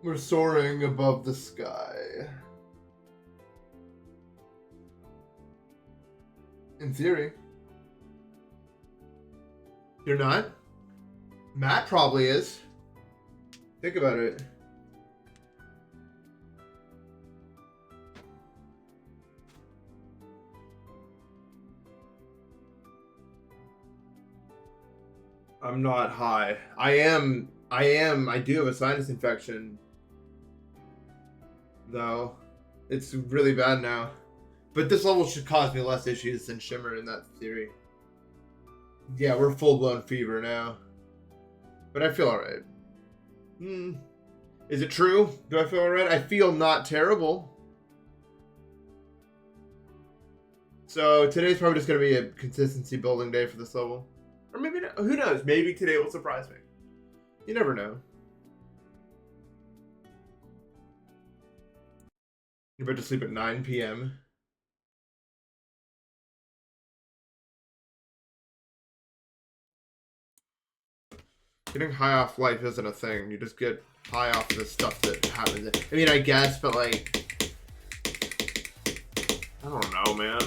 We're soaring above the sky. In theory. You're not? Matt probably is. Think about it. I'm not high. I do have a sinus infection. Though. It's really bad now. But this level should cause me less issues than Shimmer in that theory. Yeah, we're full-blown fever now. But I feel alright. Is it true? Do I feel alright? I feel not terrible. So today's probably just going to be a consistency building day for this level. Or maybe not. Who knows? Maybe today will surprise me. You never know. You're about to sleep at 9 p.m. Getting high off life isn't a thing. You just get high off the stuff that happens. I mean, I guess, but like... I don't know, man.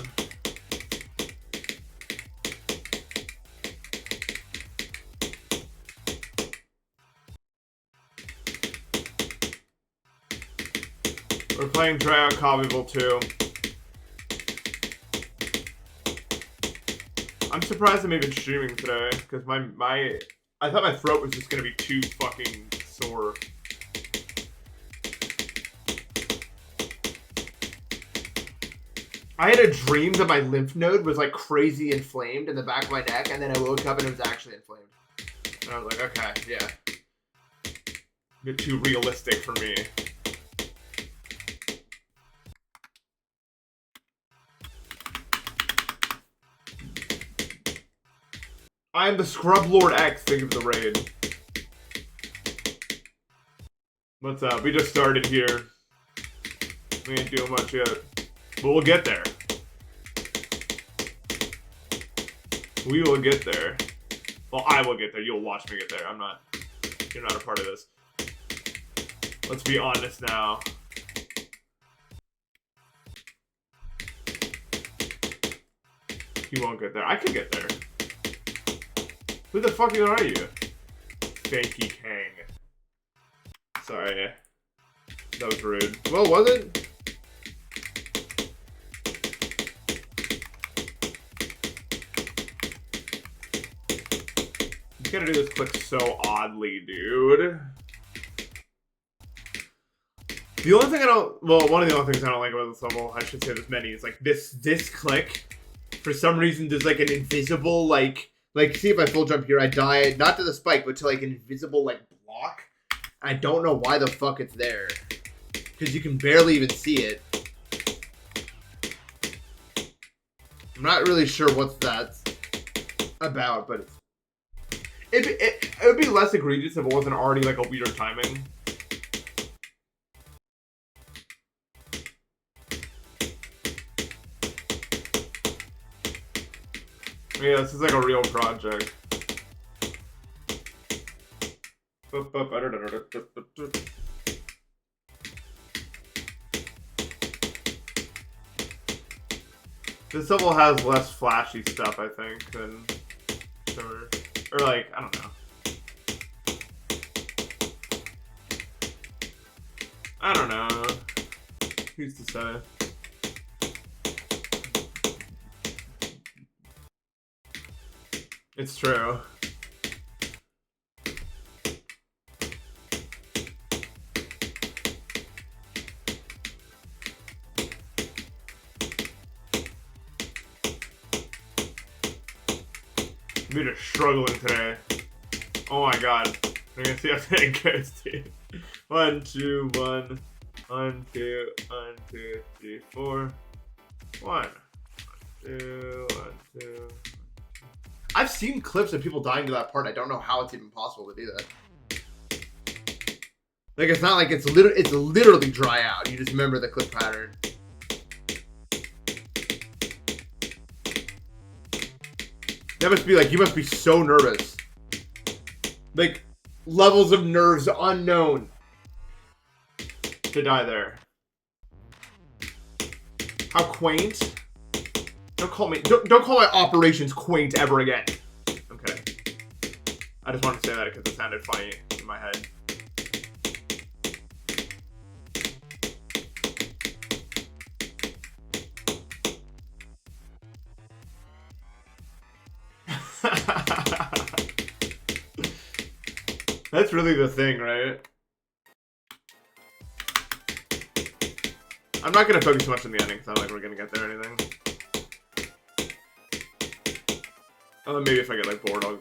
We're playing try out Copyable 2. I'm surprised I'm even streaming today, because I thought my throat was just gonna be too fucking sore. I had a dream that my lymph node was like crazy inflamed in the back of my neck, and then I woke up and it was actually inflamed. And I was like, okay, yeah. A bit too realistic for me. I am the Scrub Lord X, think of the raid. What's up? We just started here. We ain't doing much yet. But we'll get there. We will get there. Well, I will get there. You'll watch me get there. I'm not... You're not a part of this. Let's be honest now. You won't get there. I could get there. Who the fuck are you? Fanky Kang. Sorry. That was rude. Well, was it? You gotta do this click so oddly, dude. The only thing I don't... Well, one of the only things I don't like about this level, I should say there's many, is like this click. For some reason, there's like an invisible, like, see if I full jump here, I die, not to the spike, but to like an invisible, like, block. I don't know why the fuck it's there. Because you can barely even see it. I'm not really sure what that's about, but it would be less egregious if it wasn't already like a weird timing. Yeah, this is like a real project. This level has less flashy stuff, I think, than Shimmer. Or like, I don't know. I don't know. Who's to say? It's true. We're just struggling today. Oh my god. We're gonna see how that goes, dude. 1, 2, 1. 1, 2, 1, 2, 3, 4. 1, 2, 1, 2. I've seen clips of people dying to that part. I don't know how it's even possible to do that. Like, it's not like it's literally dry out. You just remember the clip pattern. That must be like, you must be so nervous. Like, levels of nerves unknown. to die there. How quaint. Don't call my operations quaint ever again. Okay. I just wanted to say that because it sounded funny in my head. That's really the thing, right? I'm not gonna focus too much on the ending because I don't think we're gonna get there or anything. Oh, then maybe if I get like bored, I'll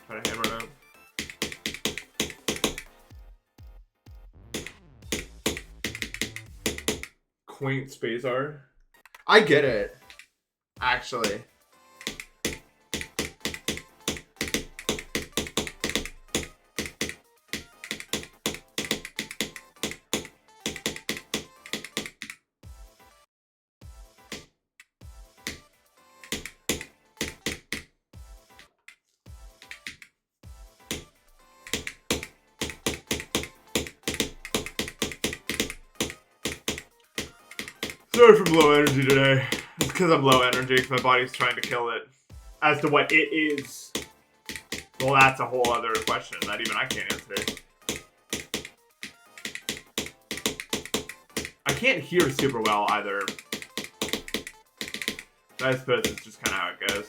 try to hammer it out. Quaint space art. I get it, actually. Sorry for low energy today. It's because I'm low energy because my body's trying to kill it. As to what it is, well, that's a whole other question that even I can't answer. I can't hear super well either. I suppose it's just kind of how it goes.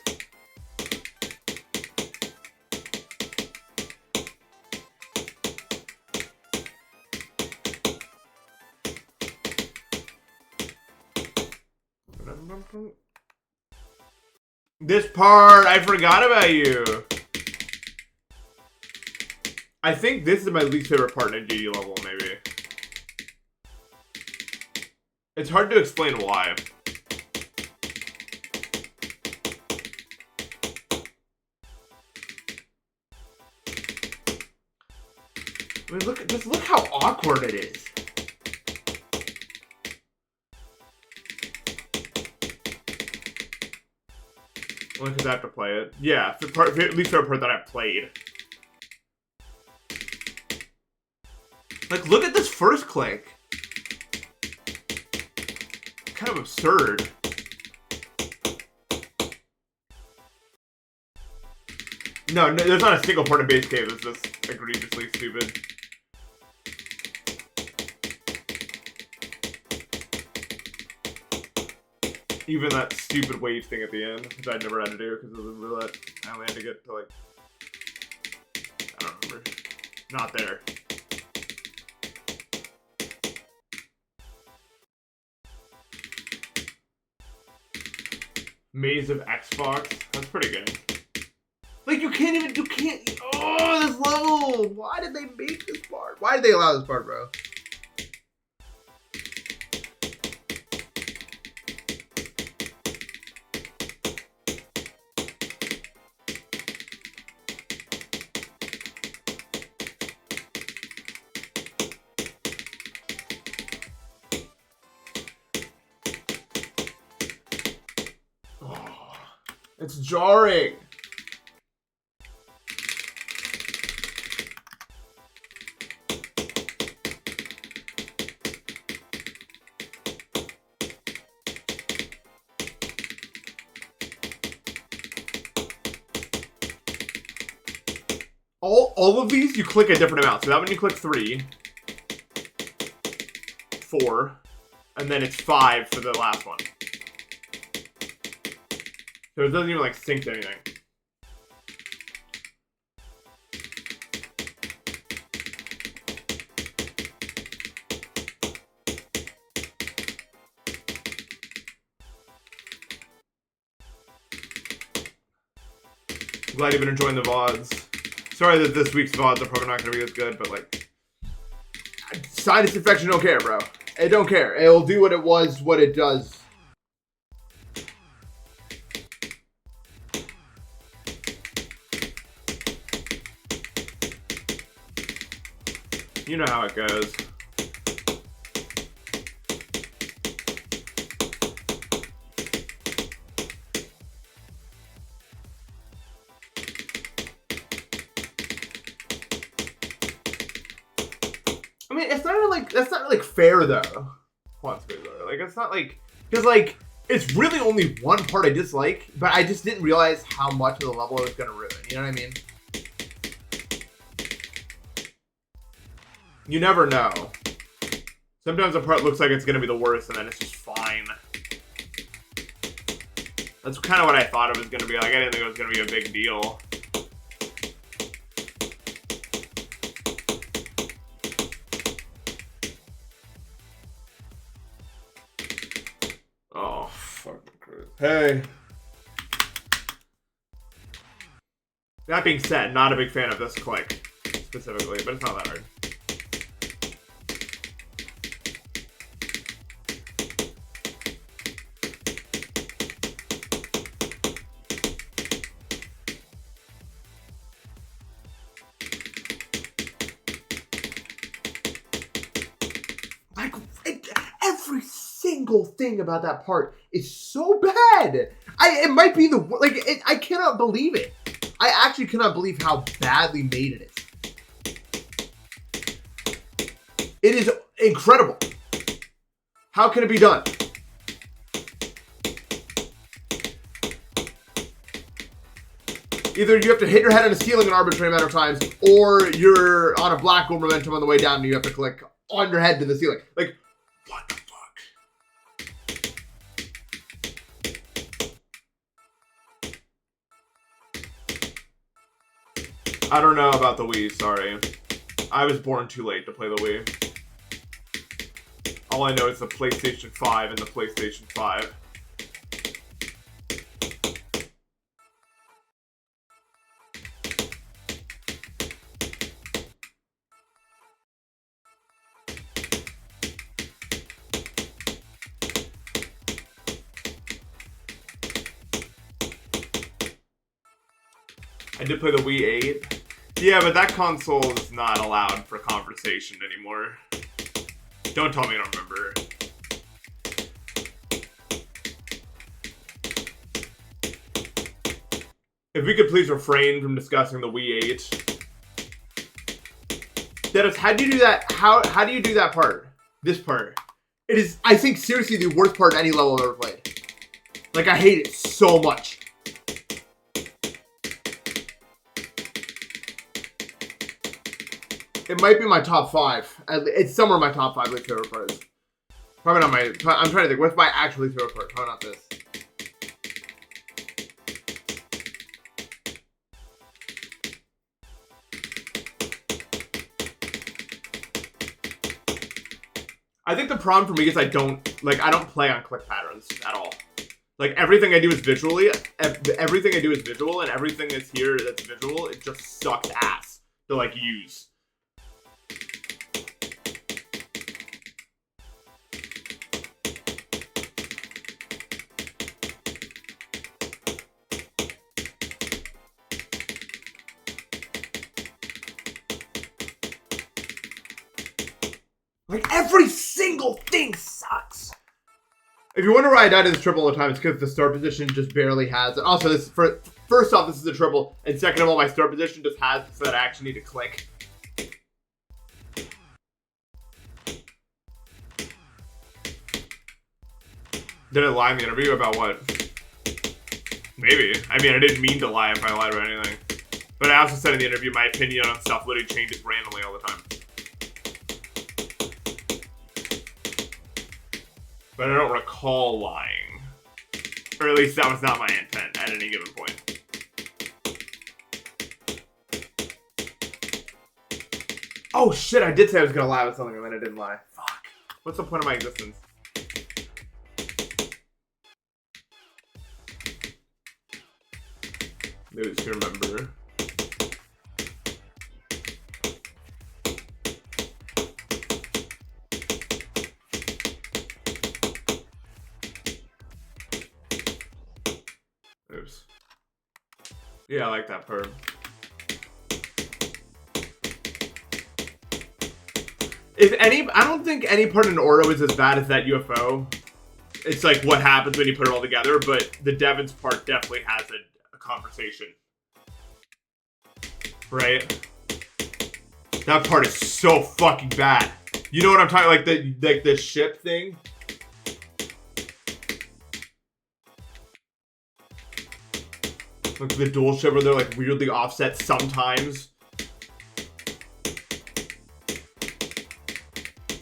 This part, I forgot about you. I think this is my least favorite part in a GD level, maybe. It's hard to explain why. I mean, look how awkward it is. Only because I have to play it. Yeah, at least for a part that I've played. Like, look at this first click. Kind of absurd. No, there's not a single part of Base Cave that's just egregiously stupid. Even that stupid wave thing at the end, which I never had to do because of the roulette. I only had to get to like, I don't remember. Not there. Maze of Xbox. That's pretty good. Like you can't, oh, this level! Why did they make this part? Why did they allow this part, bro? It's jarring. All of these, you click a different amount. So that one you click 3, 4, and then it's 5 for the last one. So it doesn't even like sync to anything. I'm glad you've been enjoying the VODs. Sorry that this week's VODs are probably not going to be as good, but like, sinus infection don't care, bro. It don't care. It'll do what it does. You know how it goes. I mean, it's not really like, that's not like fair though. Like, it's not like, because like, it's really only one part I dislike, but I just didn't realize how much of the level it was gonna ruin. You know what I mean? You never know. Sometimes a part looks like it's gonna be the worst, and then it's just fine. That's kind of what I thought it was gonna be. Like, I didn't think it was gonna be a big deal. Oh, fucking Christ. Hey. That being said, not a big fan of this click specifically, but it's not that hard. Every single thing about that part is so bad. It might be the like. I cannot believe it. I actually cannot believe how badly made it is. It is incredible. How can it be done? Either you have to hit your head on a ceiling an arbitrary amount of times, or you're on a black hole momentum on the way down and you have to click on your head to the ceiling. Like, what the fuck? I don't know about the Wii, sorry. I was born too late to play the Wii. All I know is the PlayStation 5 and the PlayStation 5. I did play the Wii 8. Yeah, but that console is not allowed for conversation anymore. Don't tell me I don't remember. If we could please refrain from discussing the Wii 8. Dennis, how do you do that? How do you do that part? This part. It is, I think, seriously the worst part of any level I've ever played. Like, I hate it so much. It might be my top 5. It's somewhere in my top 5 least favorite parts. Probably not my... I'm trying to think. What's my actual least favorite part? Probably not this. I think the problem for me is I don't play on click patterns at all. Like, everything I do is visually. Everything I do is visual, and everything that's here that's visual, it just sucks ass to, like, use. Like, every single thing sucks. If you wonder why I died in this triple all the time, it's because the start position just barely has it. Also, this first off, this is a triple, and second of all, my start position just has it so that I actually need to click. Did I lie in the interview about what? Maybe. I mean, I didn't mean to lie if I lied about anything. But I also said in the interview my opinion on stuff literally changes randomly all the time. But I don't recall lying. Or at least that was not my intent at any given point. Oh shit, I did say I was gonna lie about something and then I didn't lie. Fuck. What's the point of my existence? Maybe just remember. Oops. Yeah, I like that part. I don't think any part in Oro is as bad as that UFO. It's like what happens when you put it all together, but the Devon's part definitely has a conversation. Right? That part is so fucking bad. You know what I'm talking, like the ship thing? Like the dual ship where they're like weirdly offset sometimes.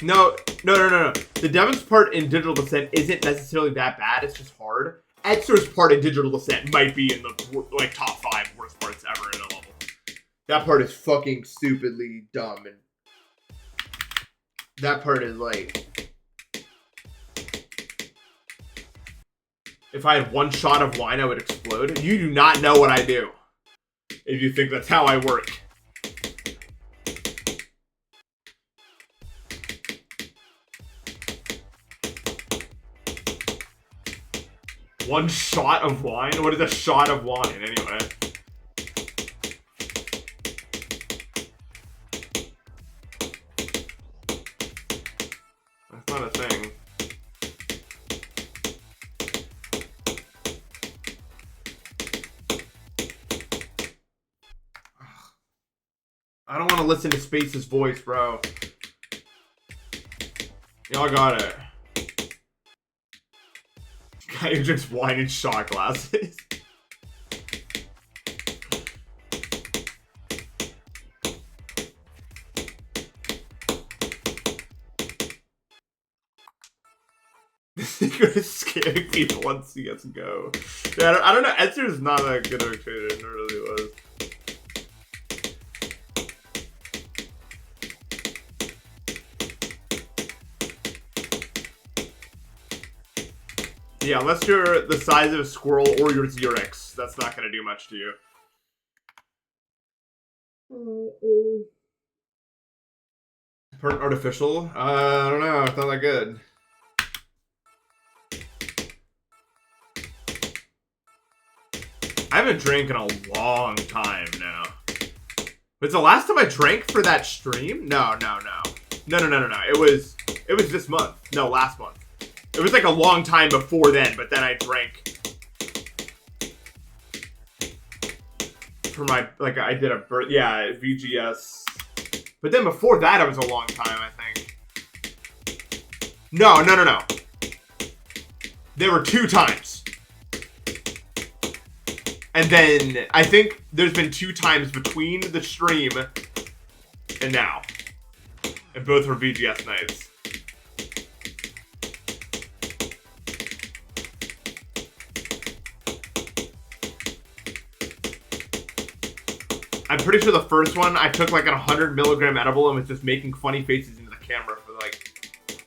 No. The Demon's part in Digital Descent isn't necessarily that bad. It's just hard. Exor's part in Digital Descent might be in the like top 5 worst parts ever in a level. That part is fucking stupidly dumb, and that part is like, if I had one shot of wine, I would explode. You do not know what I do if you think that's how I work. One shot of wine? What is a shot of wine, anyway? That's not a thing. I don't want to listen to Space's voice, bro. Y'all got it. Guy who drinks wine in shot glasses. This secret is scaring people on CSGO. Yeah, I don't know. Ezra's not that good of a trader. It really was. Yeah, unless you're the size of a squirrel or you're Xerix, that's not going to do much to you. Burnt artificial? I don't know. It's not that good. I haven't drank in a long time now. Was the last time I drank for that stream? No. It was this month. No, last month. It was like a long time before then, but then I drank for my, like, I did a VGS. But then before that, it was a long time, I think. No. There were 2 times. And then I think there's been 2 times between the stream and now. And both were VGS nights. I'm pretty sure the first one, I took like a 100 milligram edible and was just making funny faces into the camera for like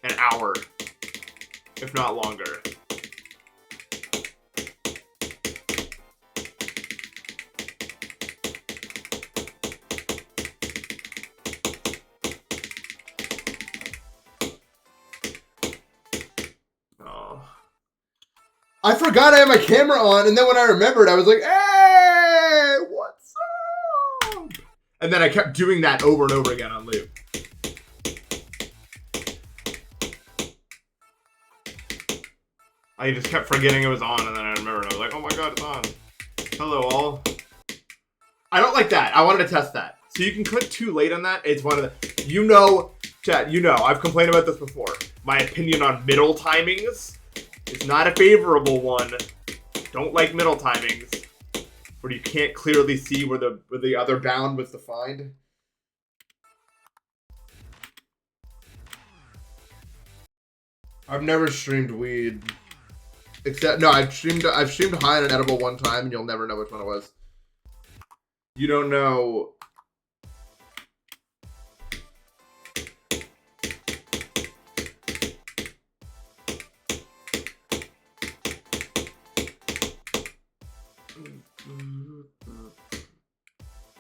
an hour, if not longer. Oh. I forgot I had my camera on, and then when I remembered, I was like, hey, what's up? And then I kept doing that over and over again on loop. I just kept forgetting it was on, and then I remembered. I was like, oh my god, it's on. Hello, all. I don't like that. I wanted to test that. So you can click too late on that. It's one of the... You know, chat, you know, I've complained about this before. My opinion on middle timings is not a favorable one. Don't like middle timings where you can't clearly see where the other bound was defined. I've never streamed weed. Except, no, I've streamed high on an edible one time, and you'll never know which one it was. You don't know.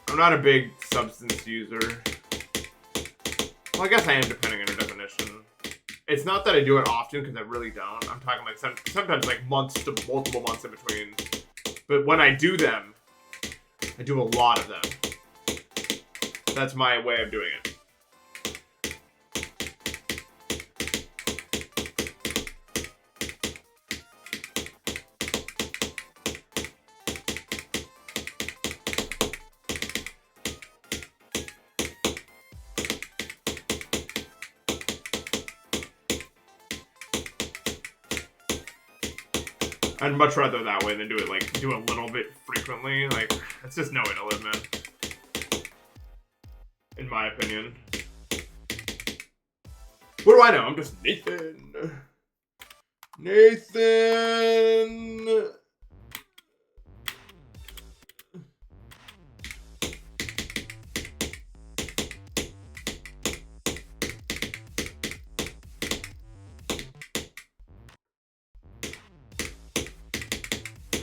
I'm not a big substance user. Well, I guess I am, depending on your definition. It's not that I do it often, because I really don't. I'm talking like sometimes like months to multiple months in between. But when I do them, I do a lot of them. That's my way of doing it. I'd much rather that way than do it like do a little bit frequently. Like it's just no way to live, man. In my opinion. What do I know? I'm just Nathan. Nathan.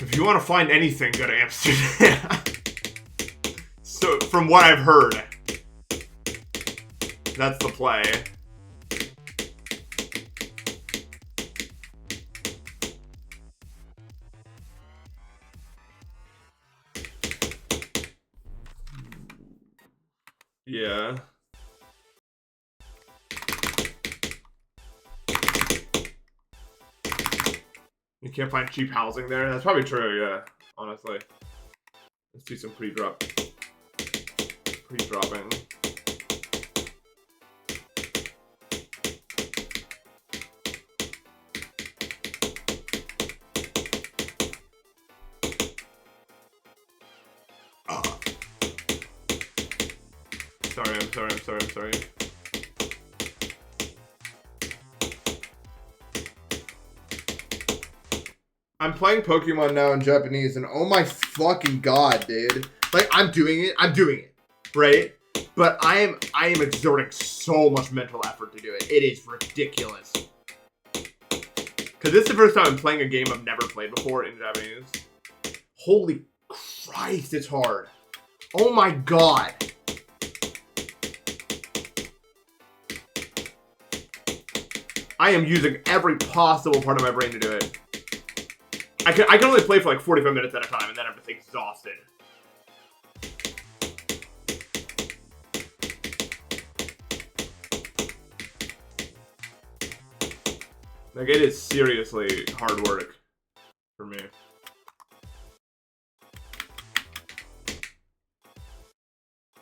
If you want to find anything, go to Amsterdam. So, from what I've heard, that's the play. Yeah. You can't find cheap housing there? That's probably true, yeah. Honestly. Let's do some pre-dropping. I'm sorry. I'm playing Pokemon now in Japanese, and oh my fucking god, dude. Like, I'm doing it, right? But I am exerting so much mental effort to do it. It is ridiculous. Because this is the first time I'm playing a game I've never played before in Japanese. Holy Christ, it's hard. Oh my god. I am using every possible part of my brain to do it. I can only play for like 45 minutes at a time, and then I'm just exhausted. Like, it is seriously hard work for me.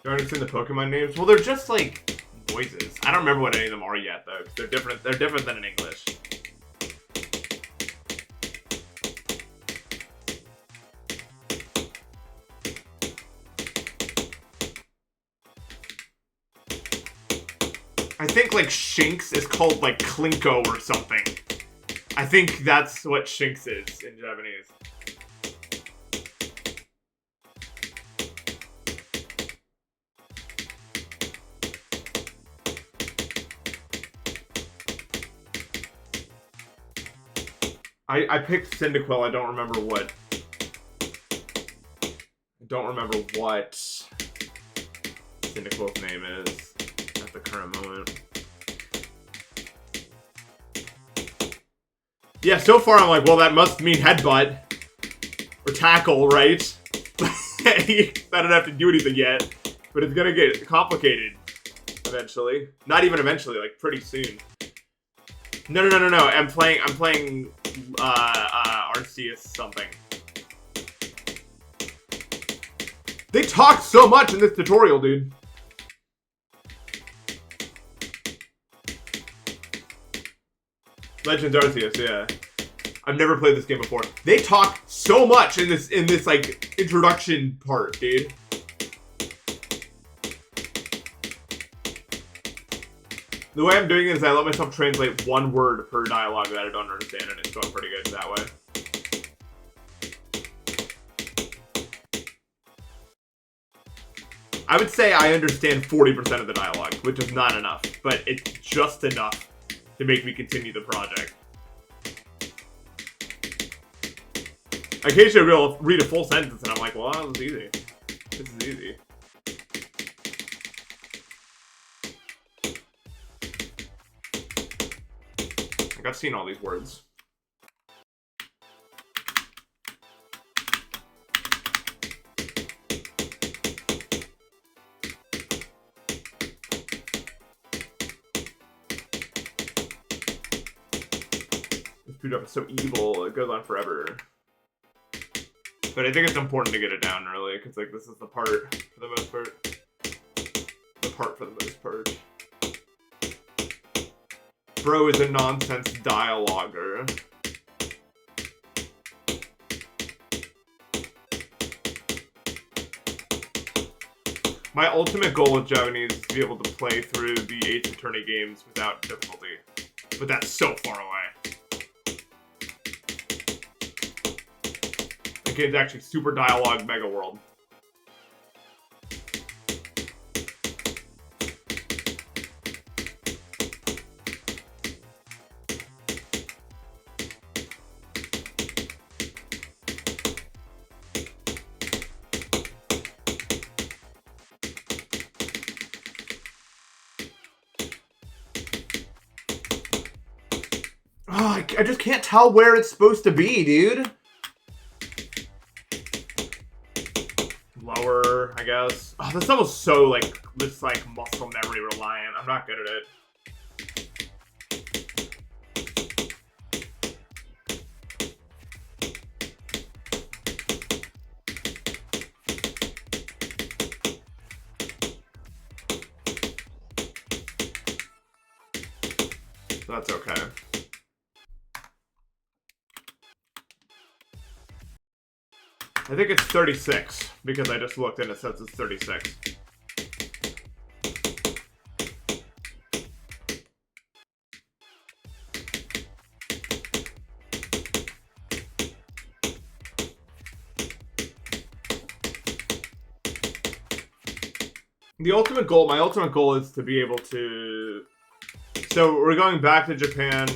You already seen the Pokemon names? Well, they're just like noises. I don't remember what any of them are yet, though, because they're different. They're different than in English. I think, like, Shinx is called, like, Klinko or something. I think that's what Shinx is in Japanese. I picked Cyndaquil, I don't remember what. Cyndaquil's name is at the current moment. Yeah, so far I'm like, well, that must mean headbutt. Or tackle, right? I don't have to do anything yet. But it's gonna get complicated eventually. Not even eventually, like pretty soon. No. I'm playing Arceus something. They talk so much in this tutorial, dude. Legends Arceus, yeah. I've never played this game before. They talk so much in this like introduction part, dude. The way I'm doing it is I let myself translate one word per dialogue that I don't understand, and it's going pretty good that way. I would say I understand 40% of the dialogue, which is not enough, but it's just enough to make me continue the project. Occasionally I'll read a full sentence and I'm like, well, that was easy. This is easy. Like, I've seen all these words. This boot up is so evil, it goes on forever. But I think it's important to get it down early, because like this is the part for the most part. Bro is a nonsense dialoguer. My ultimate goal with Japanese is to be able to play through the Ace Attorney games without difficulty. But that's so far away. The game's actually super dialogue mega world. Oh, I just can't tell where it's supposed to be, dude. Lower, I guess. Oh, this level's so, like, this, like, muscle memory reliant. I'm not good at it. That's okay. I think it's 36, because I just looked and it says it's 36. My ultimate goal is to be able to... So we're going back to Japan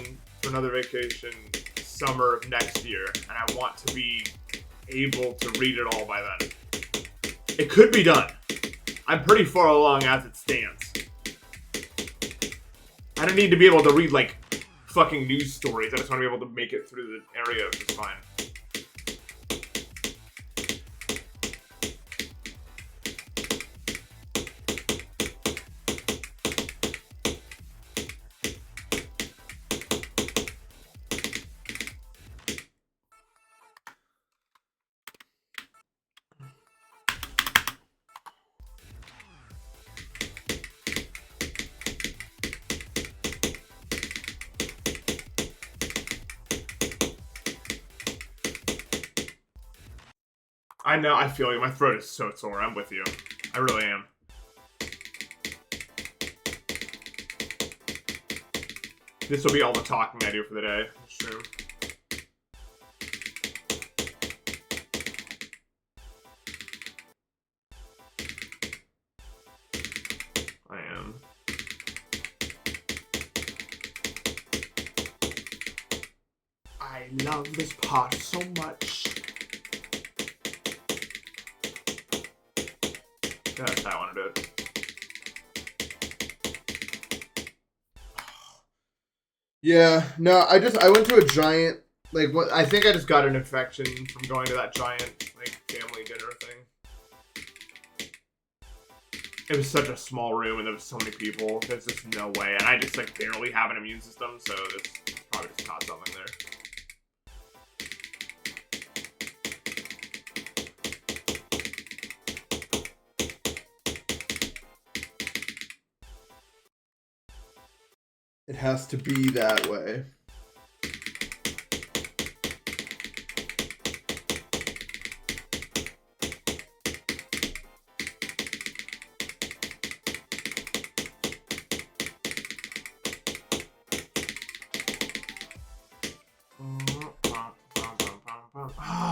for another vacation summer of next year, and I want to be able to read it all by then. It could be done. I'm pretty far along as it stands. I don't need to be able to read, like, fucking news stories. I just want to be able to make it through the area, which is fine. I know, I feel you. My throat is so sore. I'm with you. I really am. This will be all the talking I do for the day. That's true. I am. I love this part so much. That's how I want to do it. Yeah, no, I went to a giant, like, what, I think I just got an infection from going to that giant, like, family dinner thing. It was such a small room and there was so many people, there's just no way, and I just, like, barely have an immune system, so it's probably just not something there. It has to be that way.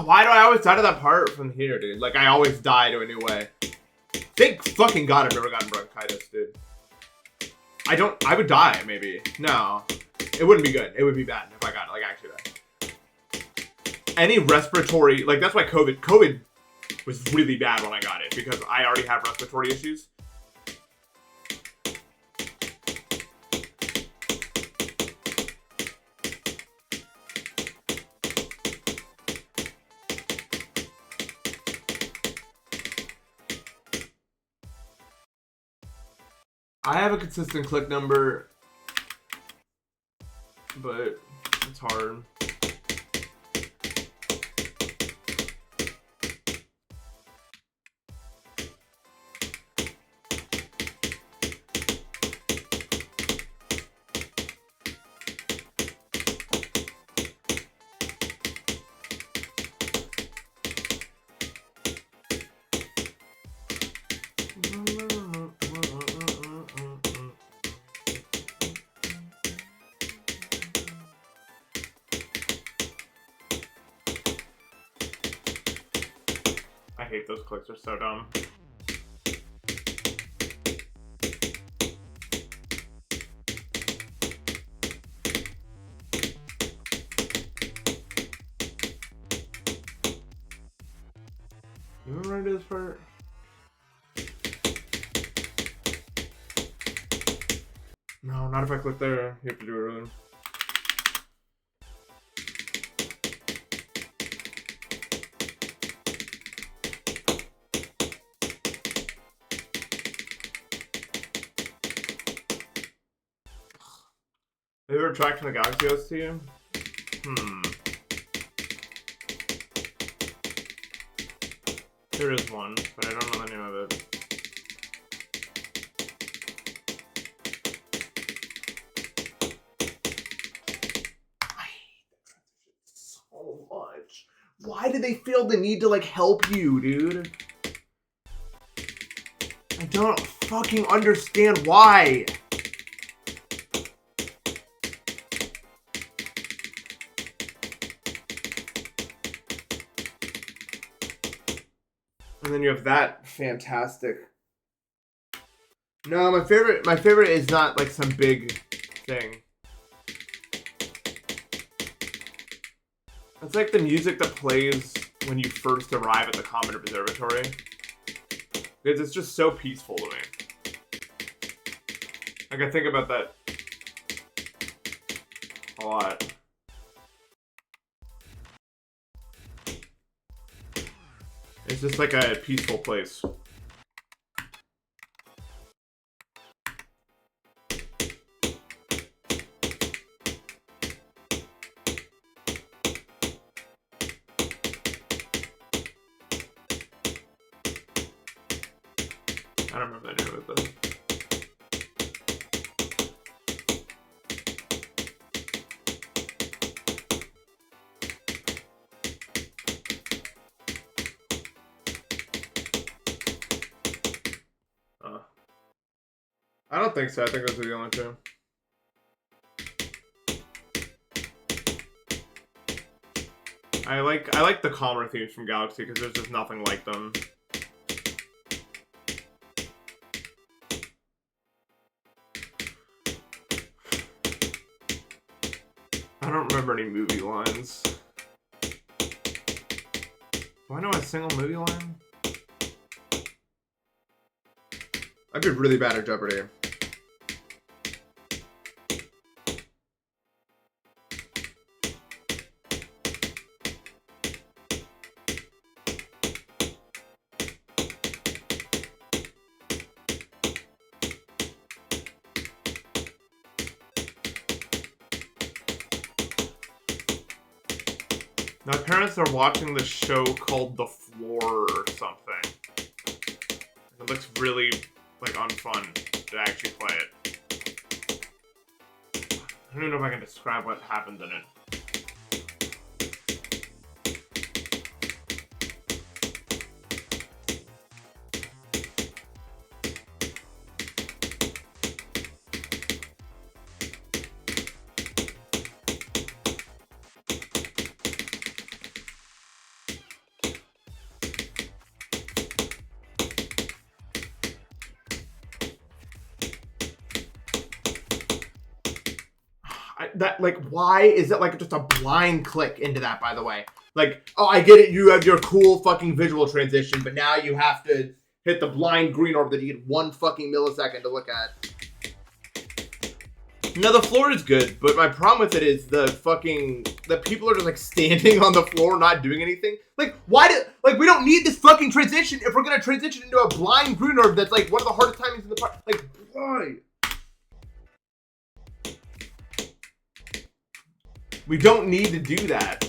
Why do I always die to that part from here, dude? Like, I always die to a new way. Thank fucking God I've never gotten bronchitis, dude. I would die, maybe. No. It wouldn't be good. It would be bad if I got it, like, actually bad. Any respiratory, like, that's why COVID was really bad when I got it, because I already have respiratory issues. I have a consistent click number, but it's hard. hate those clicks, they're so dumb. You remember how to do this part? No, not if I click there. You have to do it really. Have you ever tracked from the Galaxy OS to you? There is one, but I don't know the name of it. I hate that transition so much. Why do they feel the need to like help you, dude? I don't fucking understand why. And then you have that fantastic. No, my favorite is not like some big thing. It's like the music that plays when you first arrive at the Common Observatory. Because it's just so peaceful to me. Like I think about that a lot. It's just like a peaceful place. I don't remember the name of it though. I don't think so. I think those are the only two. I like the calmer themes from Galaxy because there's just nothing like them. I don't remember any movie lines. Do I know a single movie line? I'd be really bad at Jeopardy. My parents are watching this show called The Floor or something. It looks really, like, unfun to actually play it. I don't even know if I can describe what happens in it. That, like, why is it, like, just a blind click into that, by the way? Like, oh, I get it, you have your cool fucking visual transition, but now you have to hit the blind green orb that you get 1 fucking millisecond to look at. No, the floor is good, but my problem with it is the people are just, like, standing on the floor not doing anything. Like, we don't need this fucking transition if we're gonna transition into a blind green orb that's, like, one of the hardest timings in the part. Like, why? We don't need to do that.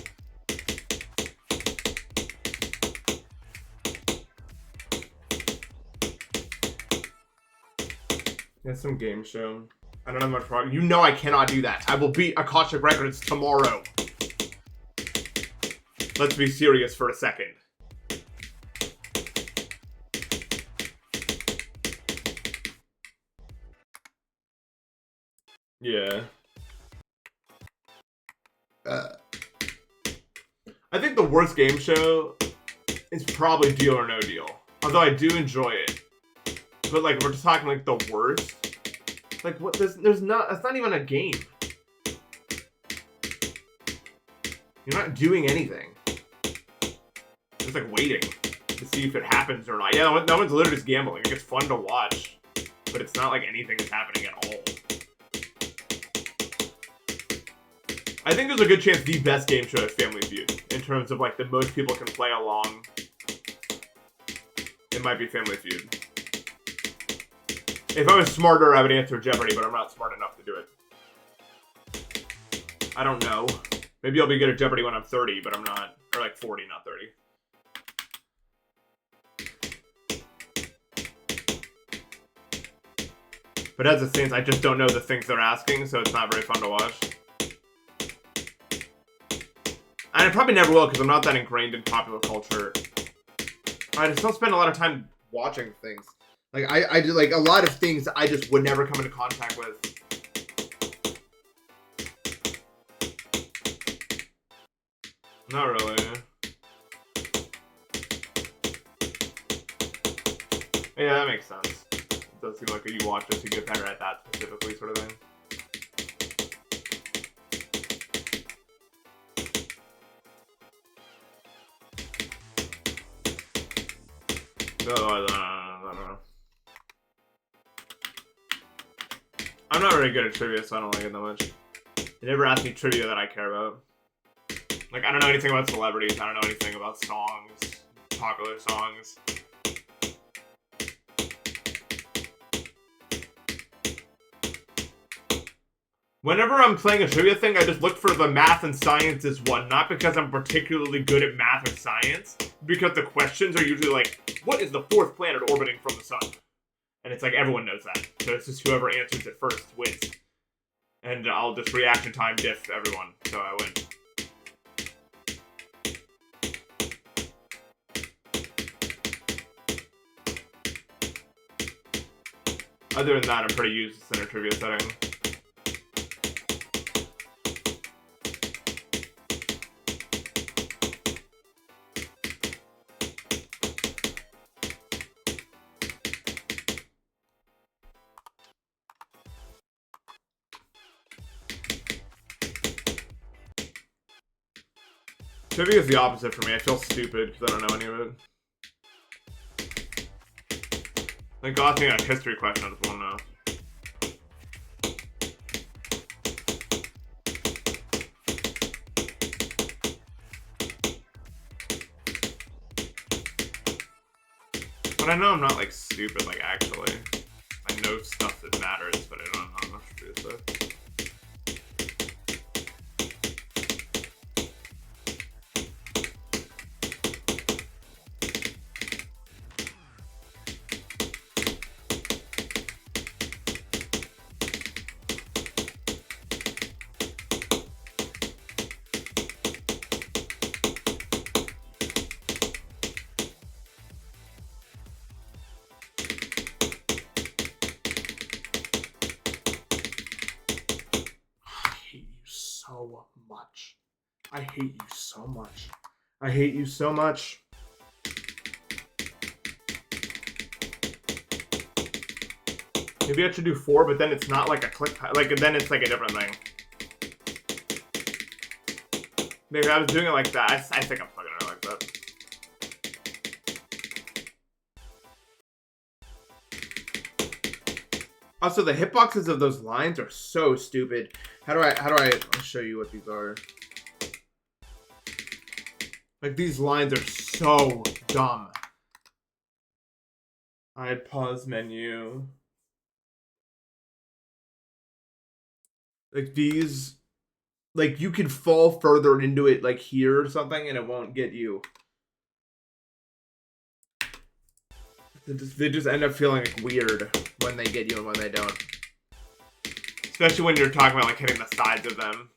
It's some game show. I don't have much progress. You know I cannot do that. I will beat Akashic Records tomorrow. Let's be serious for a second. Yeah. I think the worst game show it's probably Deal or No Deal. Although I do enjoy it. But like, we're just talking like the worst. Like, what? There's not. That's not even a game. You're not doing anything. Just like waiting to see if it happens or not. Yeah, that one's literally just gambling. It's fun to watch, but it's not like anything is happening at all. I think there's a good chance the best game show is Family Feud in terms of like the most people can play along. It might be Family Feud. If I was smarter, I would answer Jeopardy, but I'm not smart enough to do it. I don't know. Maybe I'll be good at Jeopardy when I'm 30, but I'm not. Or like 40, not 30. But as it stands, I just don't know the things they're asking, so it's not very fun to watch. And I probably never will, because I'm not that ingrained in popular culture. I just don't spend a lot of time watching things. Like, I do, like, a lot of things I just would never come into contact with. Not really. Yeah, that makes sense. It does seem like you watch this, you get better at that specifically, sort of thing. I don't know. I'm not very good at trivia, so I don't like it that much. They never ask me trivia that I care about. Like, I don't know anything about celebrities. I don't know anything about songs, popular songs. Whenever I'm playing a trivia thing, I just look for the math and sciences one, not because I'm particularly good at math and science, because the questions are usually like, what is the fourth planet orbiting from the sun? And it's like, everyone knows that. So it's just whoever answers it first wins. And I'll just reaction time diff everyone, so I win. Other than that, I'm pretty useless in a trivia setting. Trivia is the opposite for me. I feel stupid because I don't know any of it. Like, asking a history question, I just want to know. But I know I'm not, like, stupid, like, actually. I know stuff that matters, but I don't know much to do with it. So much. I hate you so much. I hate you so much. Maybe I should do 4, but then it's not like a click, like, then it's like a different thing. Maybe I was doing it like that. I think I'm fucking it like that. Also, the hitboxes of those lines are so stupid. I'll show you what these are. Like, these lines are so dumb. I'd pause menu. Like, these, like, you can fall further into it, like, here or something, and it won't get you. They just end up feeling like weird when they get you and when they don't. Especially when you're talking about like hitting the sides of them.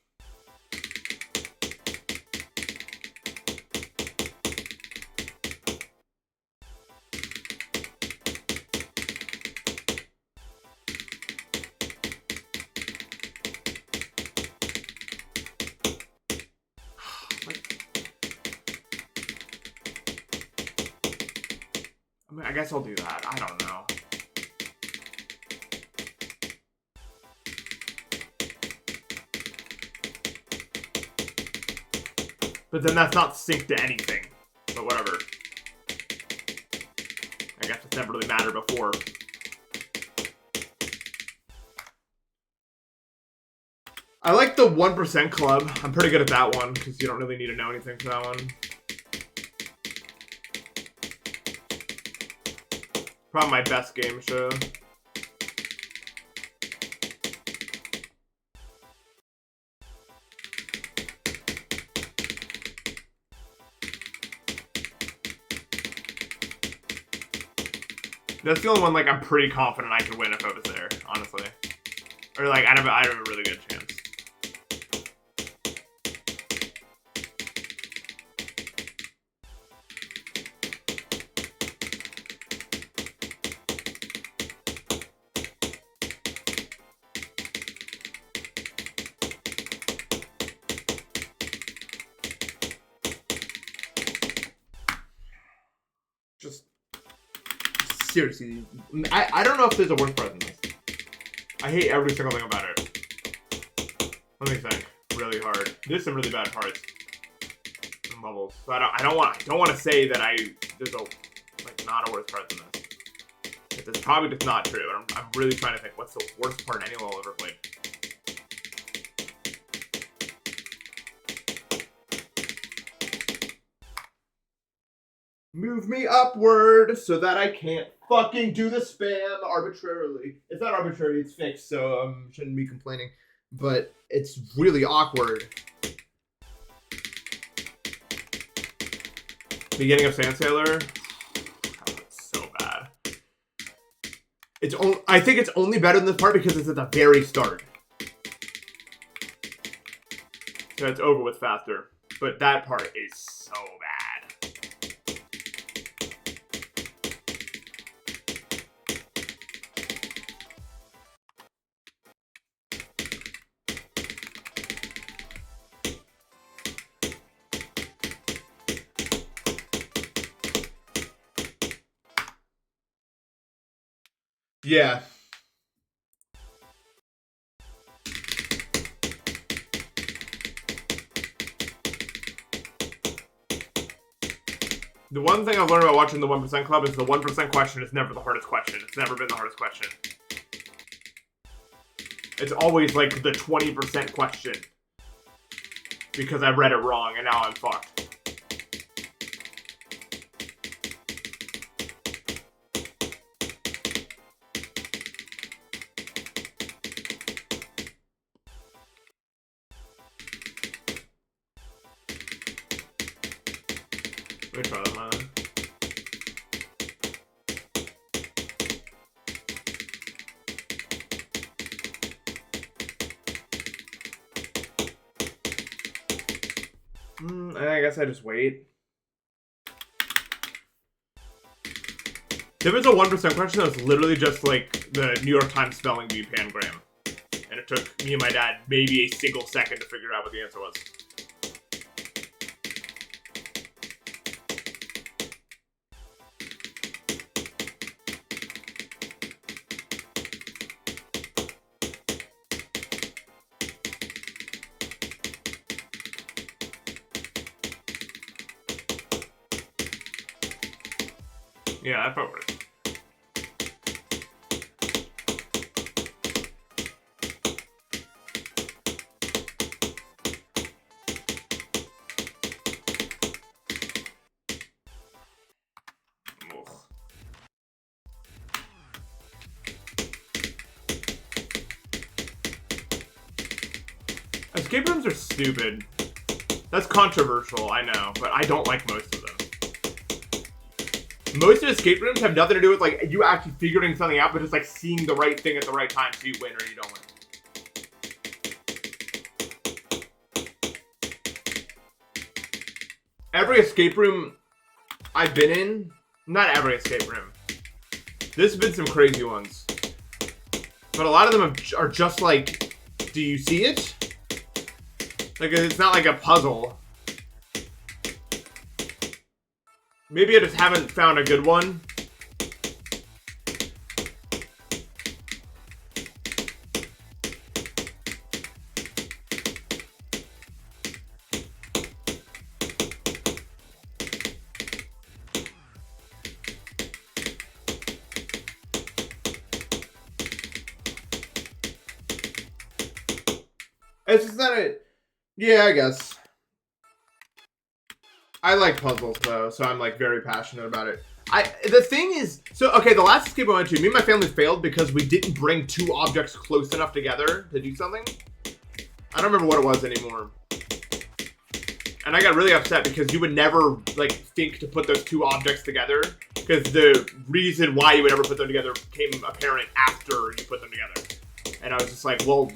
I mean, I guess I'll do that. I don't know. But then that's not synced to anything. But whatever. I guess it's never really mattered before. I like the 1% club. I'm pretty good at that one, because you don't really need to know anything for that one. Probably my best game show. That's the only one, like, I'm pretty confident I could win if I was there, honestly. Or, like, I have a really good chance. Just seriously, I don't know if there's a worse part than this. I hate every single thing about it. Let me think really hard. There's some really bad parts and levels. So I don't want to say that there's not a worse part than this. It's probably just not true. But I'm really trying to think what's the worst part any level I've ever played. Move me upward so that I can't fucking do the spam arbitrarily. It's not arbitrary, it's fixed, so shouldn't be complaining. But it's really awkward. Beginning of Sand Sailor. Oh, it's so bad. I think it's only better than this part because it's at the very start. So it's over with faster. But that part is so bad. Yeah. The one thing I've learned about watching the 1% Club is the 1% question is never the hardest question. It's never been the hardest question. It's always like the 20% question. Because I read it wrong and now I'm fucked. Let me try that, man. I guess I just wait. There was a 1% question that was literally just like the New York Times spelling bee pangram. And it took me and my dad maybe a single second to figure out what the answer was. Yeah, that felt right. Escape rooms are stupid. That's controversial, I know, but I don't like most of them. Most of escape rooms have nothing to do with like you actually figuring something out, but just like seeing the right thing at the right time so you win or you don't win. Every escape room I've been in, not every escape room. There's been some crazy ones. But a lot of them are just like, do you see it? Like, it's not like a puzzle. Maybe I just haven't found a good one. It's just not a... Yeah, I guess. I like puzzles, though, so I'm, like, very passionate about it. The thing is... So, okay, the last escape I went to, me and my family failed because we didn't bring two objects close enough together to do something. I don't remember what it was anymore. And I got really upset because you would never, like, think to put those two objects together. Because the reason why you would ever put them together became apparent after you put them together. And I was just like, well...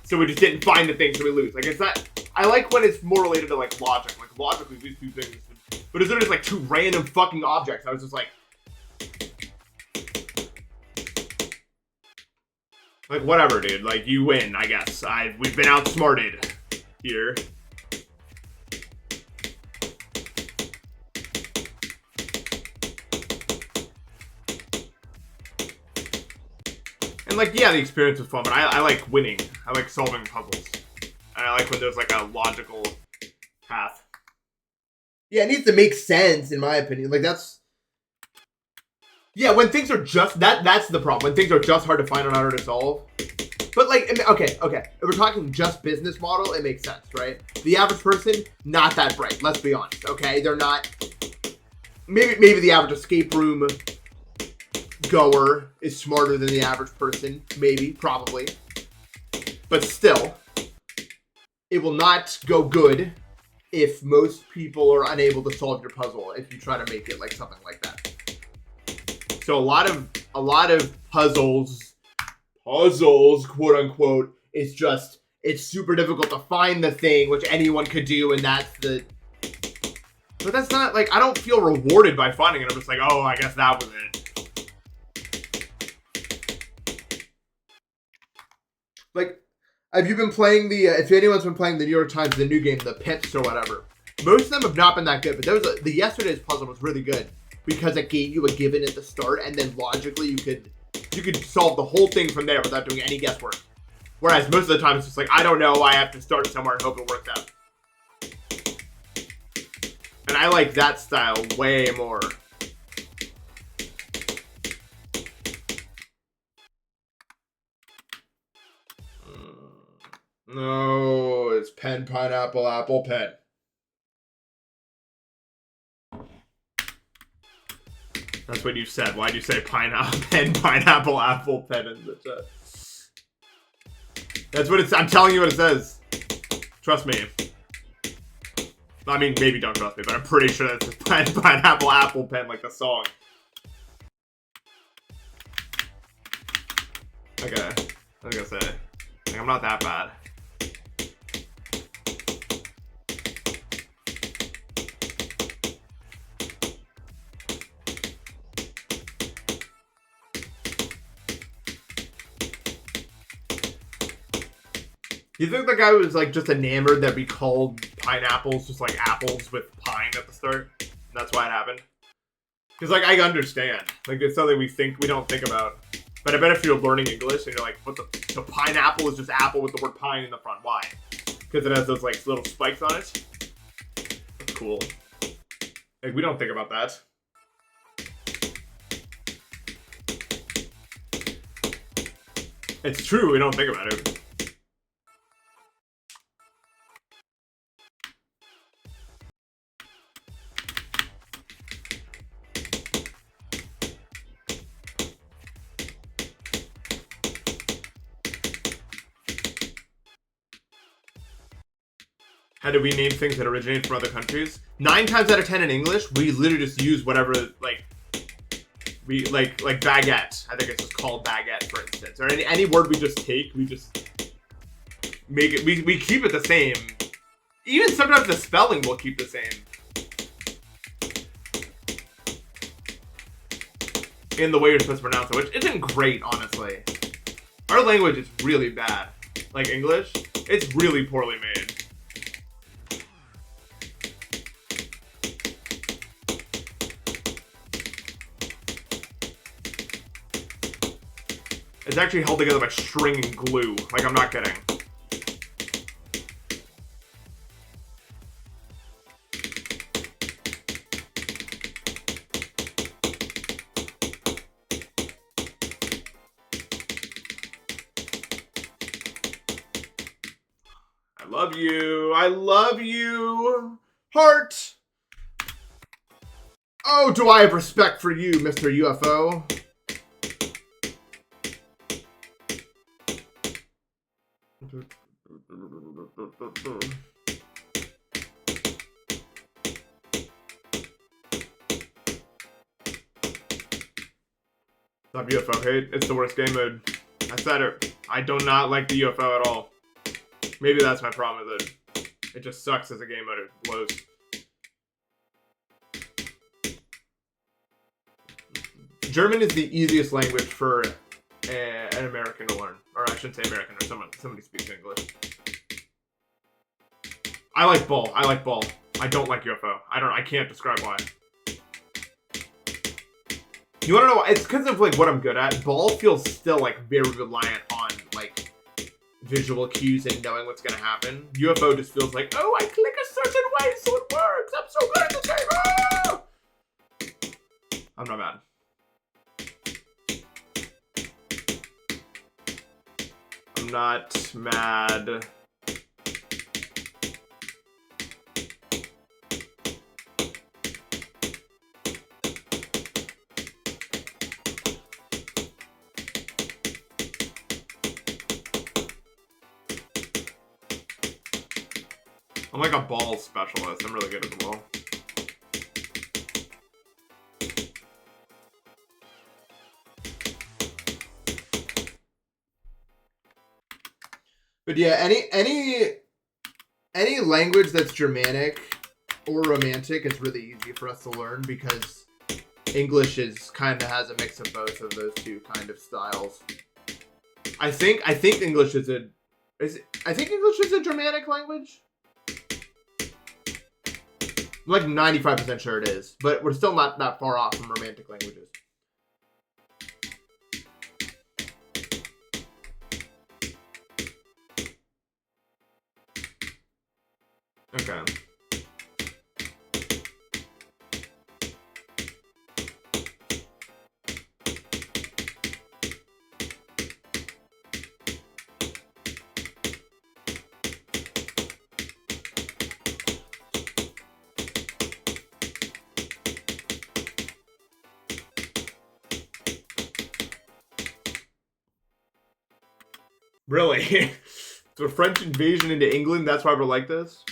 So we just didn't find the thing, so we lose. Like, it's not... I like when it's more related to, like, logic. Like, logically, these two things... But it's literally just, like, two random fucking objects. I was just like... Like, whatever, dude. Like, you win, I guess. We've been outsmarted here. And, like, yeah, the experience was fun, but I like winning. I like solving puzzles. And I like when there's, like, a logical path. Yeah, it needs to make sense, in my opinion. Like, that's... Yeah, when things are just... That's the problem. When things are just hard to find and harder to solve. But, like, okay. If we're talking just business model, it makes sense, right? The average person, not that bright. Let's be honest, okay? They're not... Maybe the average escape room goer is smarter than the average person. Maybe, probably. But still, it will not go good if most people are unable to solve your puzzle if you try to make it like something like that. So a lot of puzzles, quote unquote, it's super difficult to find the thing which anyone could do, and that's the... But that's not, like, I don't feel rewarded by finding it. I'm just like, oh, I guess that was it. Like, have you been playing the, if anyone's been playing the New York Times, the new game, the Pips or whatever, most of them have not been that good, but the yesterday's puzzle was really good because it gave you a given at the start, and then logically you could solve the whole thing from there without doing any guesswork. Whereas most of the time it's just like, I don't know, I have to start somewhere and hope it works out. And I like that style way more. No, it's pen, pineapple, apple, pen. That's what you said. Why'd you say pineapple, pen, pineapple, apple, pen in the chat? That's what it's... I'm telling you what it says. Trust me. I mean, maybe don't trust me, but I'm pretty sure that's pen, pineapple, apple, pen, like the song. Okay. I was gonna say. Like, I'm not that bad. You think the guy was, like, just enamored that we called pineapples just, like, apples with pine at the start? That's why it happened? Because, like, I understand. Like, it's something we don't think about. But I bet if you're learning English and you're like, what the pineapple is just apple with the word pine in the front. Why? Because it has those, like, little spikes on it. That's cool. Like, we don't think about that. It's true, we don't think about it. How do we name things that originate from other countries? 9 times out of 10 in English, we literally just use whatever, like, we, like baguette. I think it's just called baguette, for instance. Or any word we just take, we just make it, we keep it the same. Even sometimes the spelling will keep the same. In the way you're supposed to pronounce it, which isn't great, honestly. Our language is really bad. Like English, it's really poorly made. It's actually held together by string and glue. Like, I'm not kidding. I love you. I love you. Heart. Oh, do I have respect for you, Mr. UFO? Stop UFO hate. It's the worst game mode. I said it. I do not like the UFO at all. Maybe that's my problem with it. It just sucks as a game mode. It blows. German is the easiest language for an American to learn. Or I shouldn't say American, or somebody speaks English. I like ball. I like ball. I don't like UFO. I can't describe why. You wanna know why? It's because of like what I'm good at. Ball feels still like very reliant on like visual cues and knowing what's gonna happen. UFO just feels like, oh, I click a certain way so it works. I'm so good at this game. Oh! I'm not mad. I'm not mad. I'm like a ball specialist. I'm really good at the ball. But yeah, any language that's Germanic or Romantic is really easy for us to learn because English is kind of has a mix of both of those two kind of styles. I think English is a Germanic language. I'm like 95% sure it is, but we're still not that far off from Romantic languages. Okay. Really? So French invasion into England, that's why we're like this?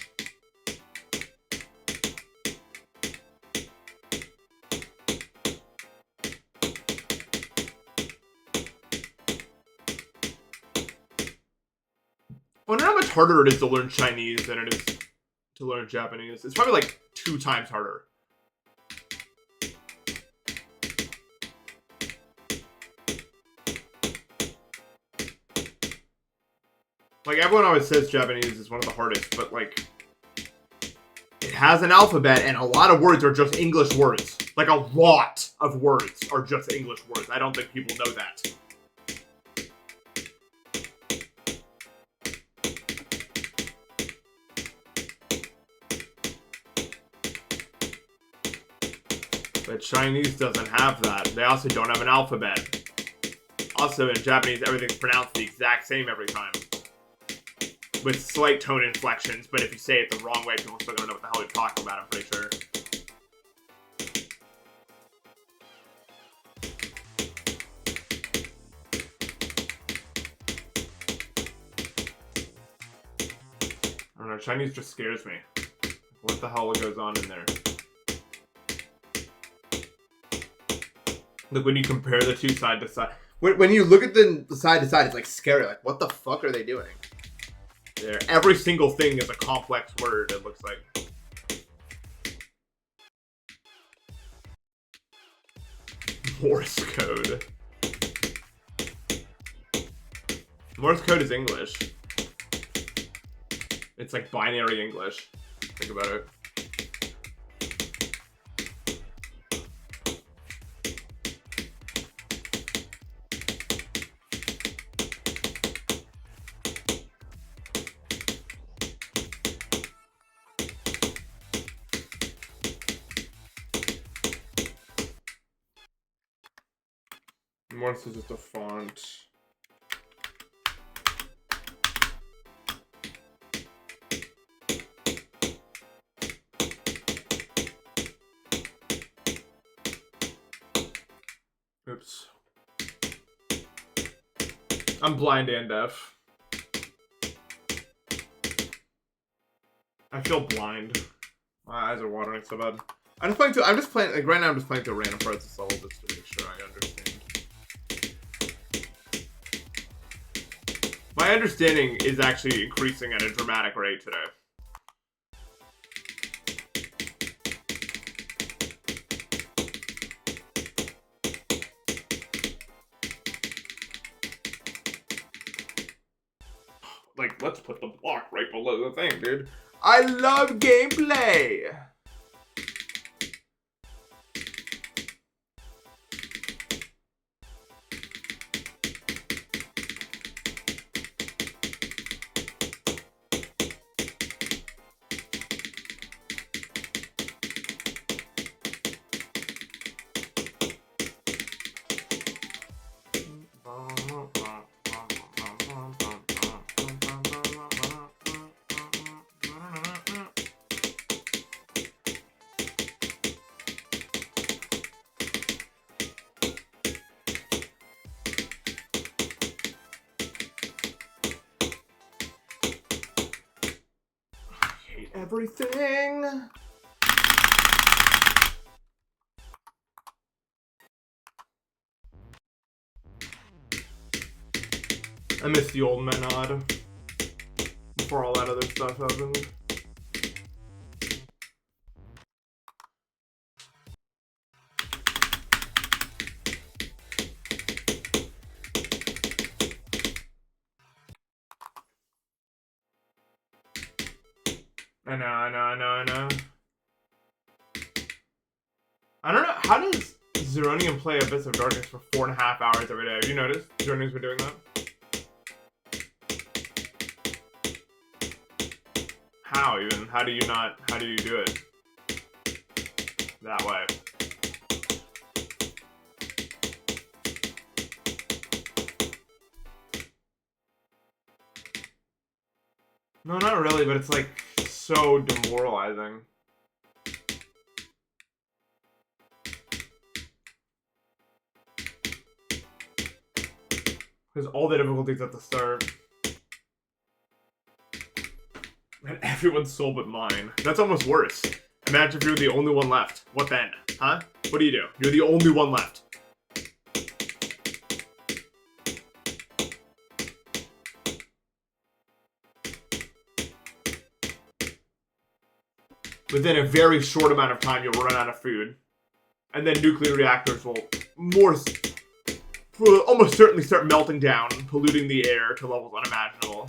I wonder how much harder it is to learn Chinese than it is to learn Japanese. It's probably like 2 times harder. Like, everyone always says Japanese is one of the hardest, but, like, it has an alphabet, and a lot of words are just English words. Like, a lot of words are just English words. I don't think people know that. But Chinese doesn't have that. They also don't have an alphabet. Also, in Japanese, everything's pronounced the exact same every time. With slight tone inflections, but if you say it the wrong way, people still don't know what the hell you're talking about, I'm pretty sure. I don't know, Chinese just scares me. What the hell goes on in there? Look, when you compare the two side to side. When you look at the side to side, it's like scary. Like, what the fuck are they doing? There. Every single thing is a complex word, it looks like. Morse code. Morse code is English. It's like binary English. Think about it. Morse is just a font. I'm blind and deaf. I feel blind. My eyes are watering so bad. I'm just playing, like, right now I'm just playing the random parts of Soul just to make sure I understand. My understanding is actually increasing at a dramatic rate today. Like, let's put the block right below the thing, dude. I love gameplay! Everything. I miss the old Menad before all that other stuff happened. I know. I don't know, how does Zeronium play Abyss of Darkness for 4.5 hours every day? Have you noticed Zeronium's been doing that? How even? How do you do it that way? No, not really, but it's like so demoralizing. Because all the difficulties at the start. And everyone's soul but mine. That's almost worse. Imagine if you're the only one left. What then? Huh? What do? You're the only one left. Within a very short amount of time, you'll run out of food. And then nuclear reactors will almost certainly start melting down, polluting the air to levels unimaginable.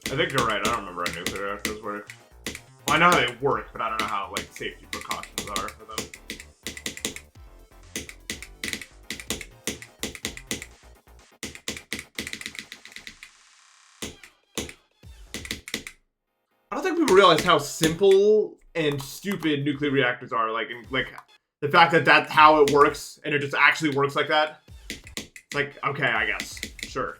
I think you're right. I don't remember how nuclear reactors work. Well, I know how they work, but I don't know how, like, safety precautions are for them. I don't think people realize how simple and stupid nuclear reactors are. Like the fact that that's how it works, and it just actually works like that. Like, okay, I guess. Sure.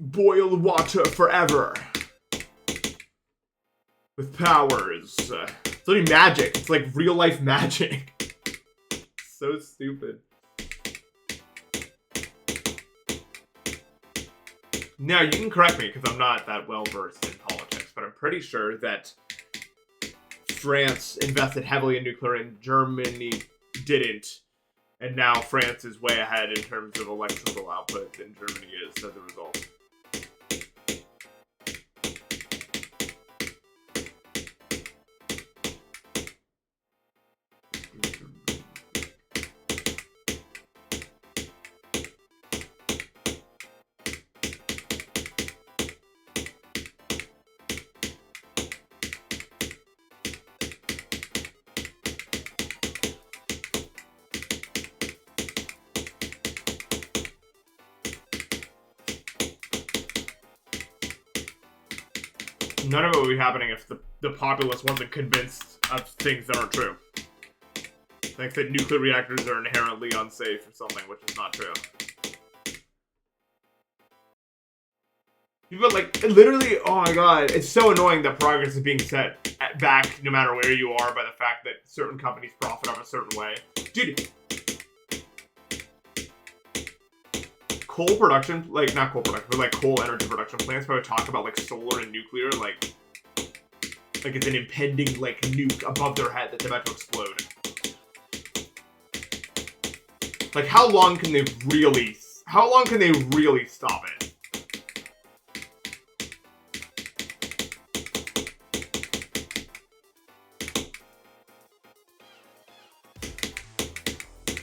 Boil water forever. With powers. It's literally magic. It's like real life magic. So stupid. Now, you can correct me because I'm not that well versed in politics, but I'm pretty sure that France invested heavily in nuclear and Germany didn't. And now France is way ahead in terms of electrical output than Germany is as a result. None of it would be happening if the populace wasn't convinced of things that aren't true. Like that nuclear reactors are inherently unsafe or something, which is not true. But like, literally, oh my god, it's so annoying that progress is being set back no matter where you are by the fact that certain companies profit off a certain way. Dude, coal production, like, not coal production, but like coal energy production plants probably talk about like solar and nuclear, like it's an impending like nuke above their head that's about to explode. Like, how long can they really stop it?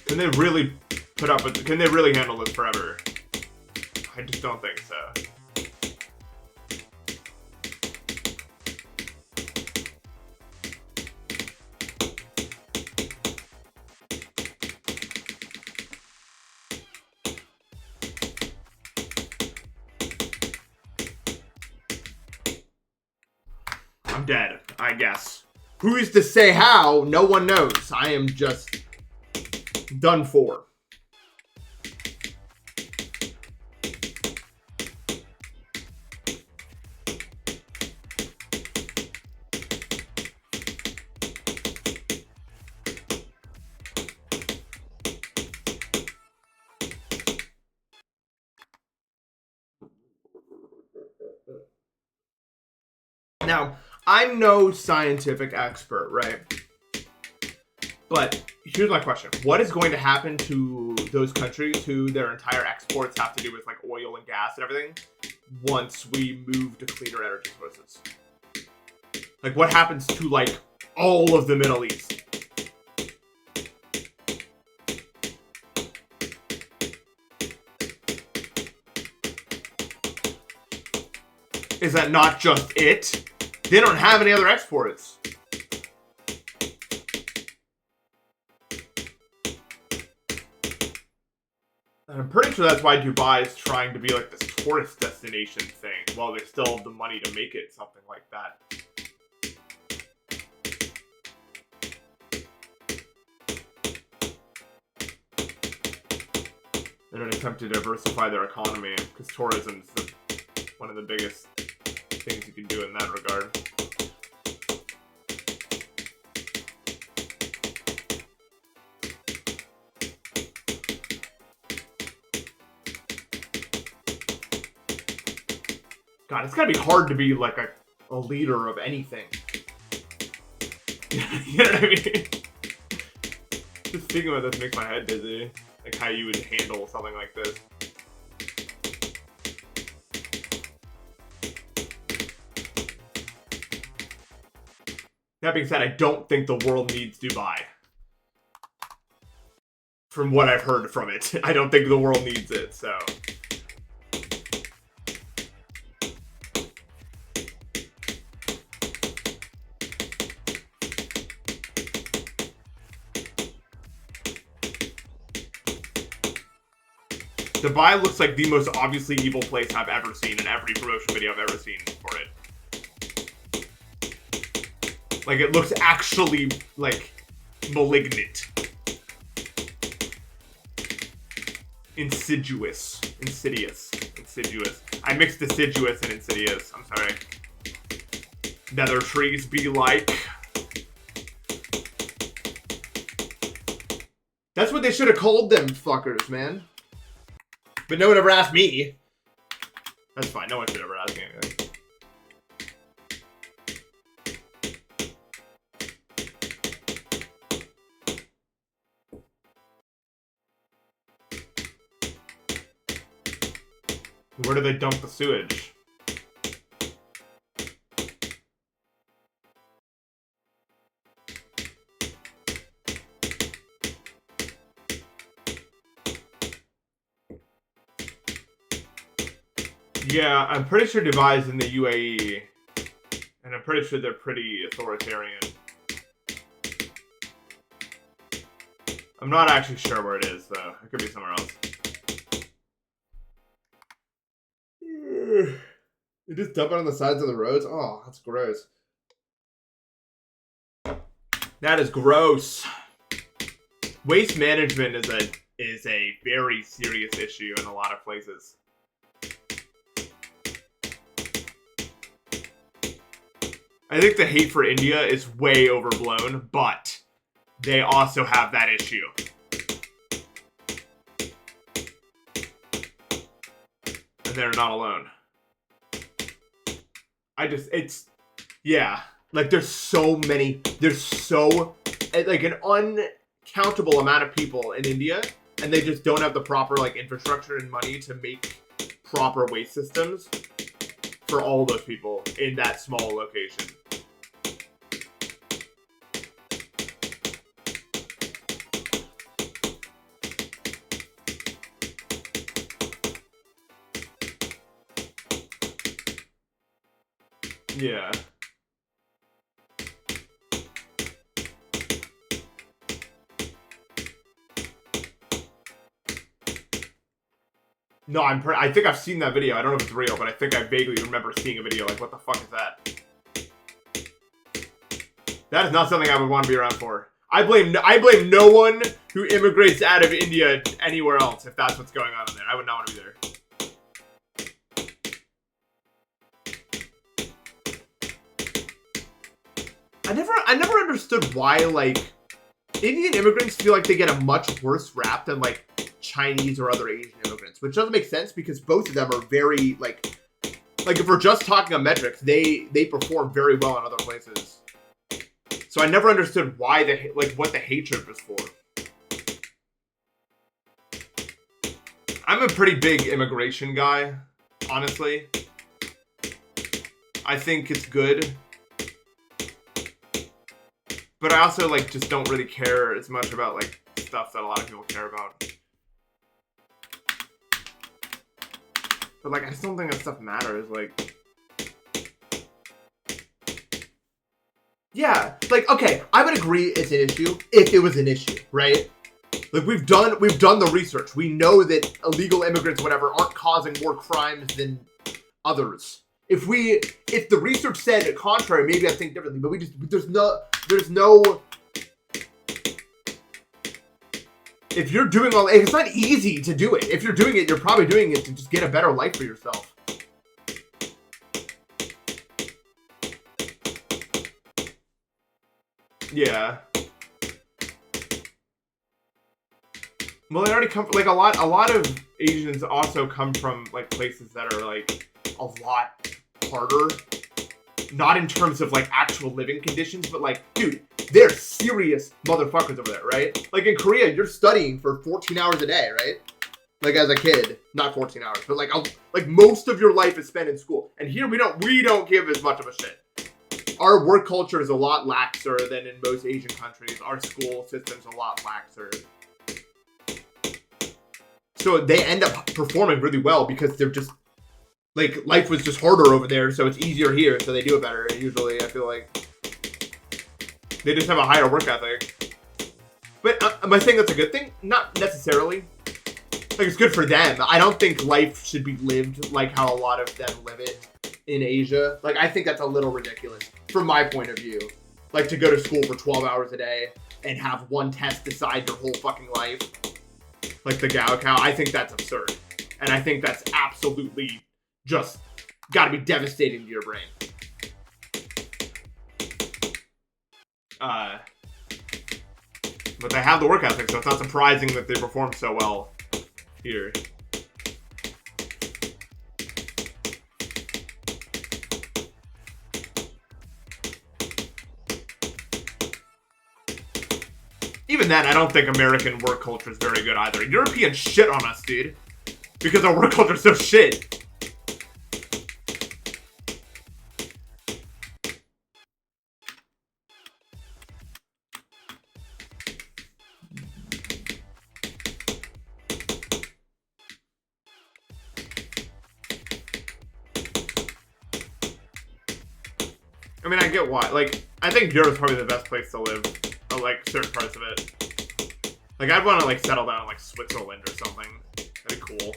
Can they really can they really handle this forever? I just don't think so. I'm dead, I guess. Who is to say how? No one knows. I am just done for. Now, I'm no scientific expert, right? But here's my question. What is going to happen to those countries who their entire exports have to do with like oil and gas and everything once we move to cleaner energy sources? Like, what happens to like all of the Middle East? Is that not just it? They don't have any other exports. And I'm pretty sure that's why Dubai is trying to be like this tourist destination thing, while they still have the money to make it something like that. In an attempt to diversify their economy, because tourism is one of the biggest things you can do in that regard. God, it's gotta be hard to be like a leader of anything. You know what I mean? Just thinking about this makes my head dizzy. Like how you would handle something like this. That being said, I don't think the world needs Dubai. From what I've heard from it, I don't think the world needs it, so. Dubai looks like the most obviously evil place I've ever seen in every promotion video I've ever seen for it. Like, it looks actually, like, malignant. Insidious. I mixed deciduous and insidious. I'm sorry. Nether trees be like. That's what they should have called them fuckers, man. But no one ever asked me. That's fine. No one should ever ask me anything. Where do they dump the sewage? Yeah, I'm pretty sure Dubai's in the UAE. And I'm pretty sure they're pretty authoritarian. I'm not actually sure where it is, though. It could be somewhere else. You just dump it on the sides of the roads? Oh, that's gross. That is gross. Waste management is a very serious issue in a lot of places. I think the hate for India is way overblown, but they also have that issue. And they're not alone. Yeah. Like, there's so, like, an uncountable amount of people in India, and they just don't have the proper, like, infrastructure and money to make proper waste systems for all those people in that small location. Yeah. No, I think I've seen that video. I don't know if it's real, but I think I vaguely remember seeing a video. Like, what the fuck is that? That is not something I would want to be around for. I blame no one who immigrates out of India anywhere else if that's what's going on in there. I would not want to be there. I never understood why, like, Indian immigrants feel like they get a much worse rap than, like, Chinese or other Asian immigrants, which doesn't make sense because both of them are very, like if we're just talking on metrics, they perform very well in other places. So I never understood why what the hatred was for. I'm a pretty big immigration guy, honestly. I think it's good. But I also, like, just don't really care as much about, like, stuff that a lot of people care about. But, like, I just don't think that stuff matters, like... Yeah, like, okay, I would agree it's an issue if it was an issue, right? Like, we've done the research. We know that illegal immigrants, whatever, aren't causing more crimes than others. If the research said contrary, maybe I think differently, but there's no... If you're doing all... It's not easy to do it. If you're doing it, you're probably doing it to just get a better life for yourself. Yeah. Well, they already come... Like, a lot of Asians also come from, like, places that are, like, a lot harder. Not in terms of, like, actual living conditions, but, like, dude, they're serious motherfuckers over there, right? Like, in Korea, you're studying for 14 hours a day, right? Like, as a kid. Not 14 hours, but, like, most of your life is spent in school. And here, we don't give as much of a shit. Our work culture is a lot laxer than in most Asian countries. Our school system's a lot laxer. So they end up performing really well because they're just... Like, life was just harder over there, so it's easier here, so they do it better. Usually, I feel like they just have a higher work ethic. But am I saying that's a good thing? Not necessarily. Like, it's good for them. I don't think life should be lived like how a lot of them live it in Asia. Like, I think that's a little ridiculous from my point of view. Like, to go to school for 12 hours a day and have one test decide your whole fucking life. Like the Gaokao. I think that's absurd. And I think that's absolutely... just gotta be devastating to your brain. But they have the work ethic, so it's not surprising that they perform so well here. Even then, I don't think American work culture is very good either. Europeans shit on us, dude. Because our work culture is so shit. I mean, I get why. Like, I think Europe's probably the best place to live. Or, like, certain parts of it. Like, I'd want to, like, settle down in, like, Switzerland or something. That'd be cool.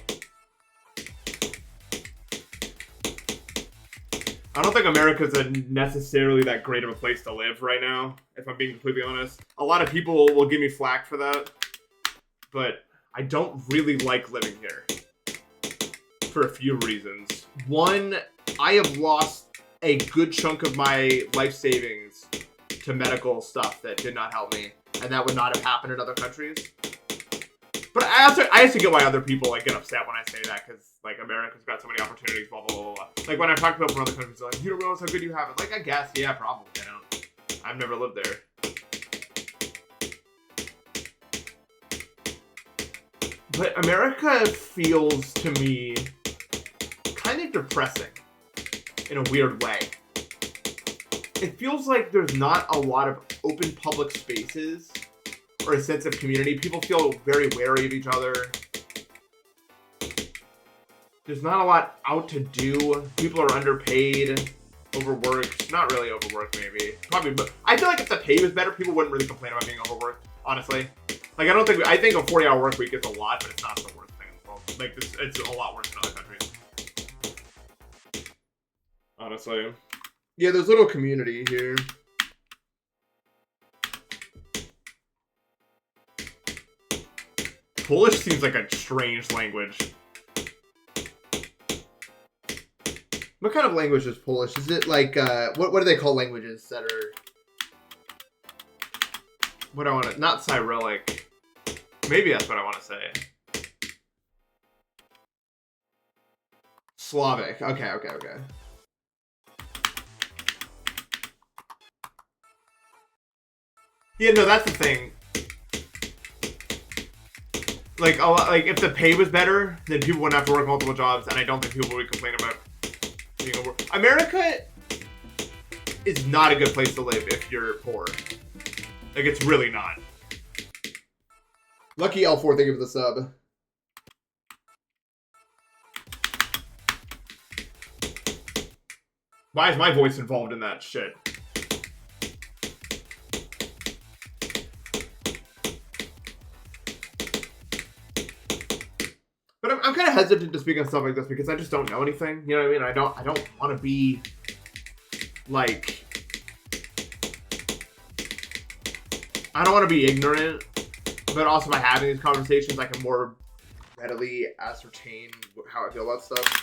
I don't think America's necessarily that great of a place to live right now, if I'm being completely honest. A lot of people will give me flack for that, but I don't really like living here for a few reasons. One, I have lost a good chunk of my life savings to medical stuff that did not help me, and that would not have happened in other countries. But I also get why other people like get upset when I say that, because like America's got so many opportunities, blah blah blah blah. Like when I talk to people from other countries, they're like, you don't realize how good you have it. Like I guess, yeah, probably. I don't. I've never lived there. But America feels to me kind of depressing in a weird way. It feels like there's not a lot of open public spaces or a sense of community. People feel very wary of each other. There's not a lot out to do. People are underpaid, overworked. Not really overworked, maybe. Probably, but I feel like if the pay was better, people wouldn't really complain about being overworked, honestly. Like, I think a 40-hour work week is a lot, but it's not the worst thing in the world. Like, it's a lot worse in other countries. Honestly. Yeah, there's a little community here. Polish seems like a strange language. What kind of language is Polish? Is it like, what do they call languages that are... What do I want to... Not Cyrillic. Maybe that's what I want to say. Slavic. Okay. Yeah, no, that's the thing. Like, if the pay was better, then people wouldn't have to work multiple jobs, and I don't think people would complain about being over. America is not a good place to live if you're poor. Like, it's really not. Lucky L4, thank you for the sub. Why is my voice involved in that shit? But I'm kind of hesitant to speak on stuff like this because I just don't know anything. You know what I mean? I don't want to be like, I don't want to be ignorant, but also by having these conversations, I can more readily ascertain how I feel about stuff.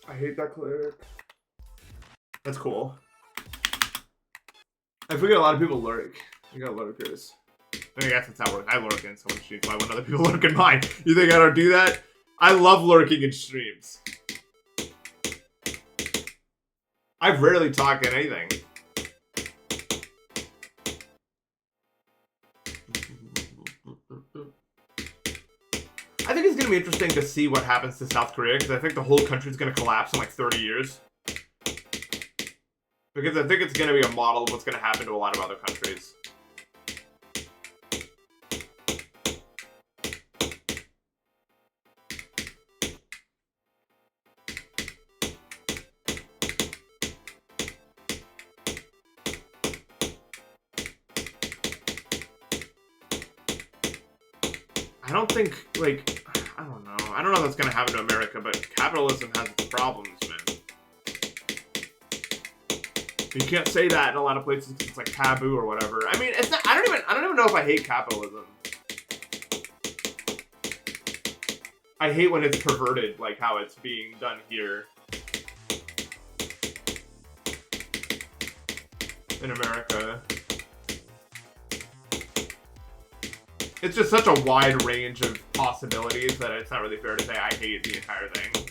I hate that clip. That's cool. I forget a lot of people lurk. You got lurkers. I guess that's how it works. I lurk in someone's streams. Why wouldn't other people lurk in mine? You think I don't do that? I love lurking in streams. I rarely talk in anything. I think it's going to be interesting to see what happens to South Korea, because I think the whole country is going to collapse in like 30 years. Because I think it's going to be a model of what's going to happen to a lot of other countries. I don't think, like, I don't know. I don't know what's going to happen to America, but capitalism has its problems, man. You can't say that in a lot of places because it's like taboo or whatever. I mean, it's not, I don't even know if I hate capitalism. I hate when it's perverted, like how it's being done here in America. It's just such a wide range of possibilities that it's not really fair to say I hate the entire thing.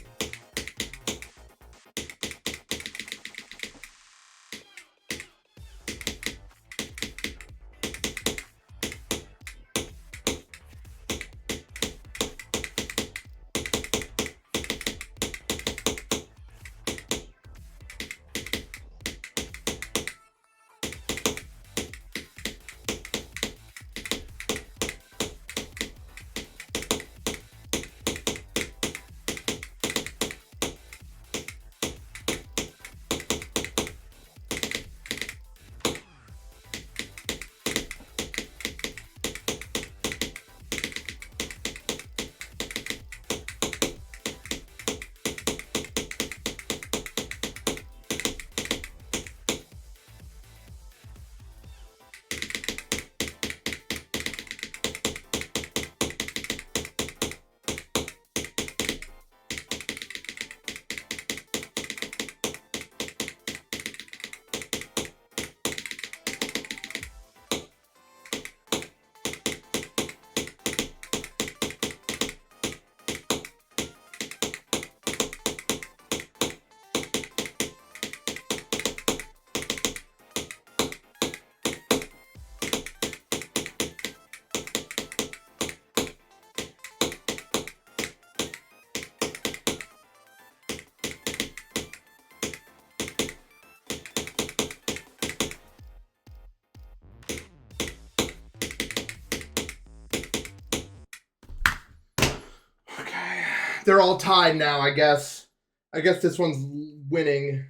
they're all tied now, I guess. I guess this one's winning.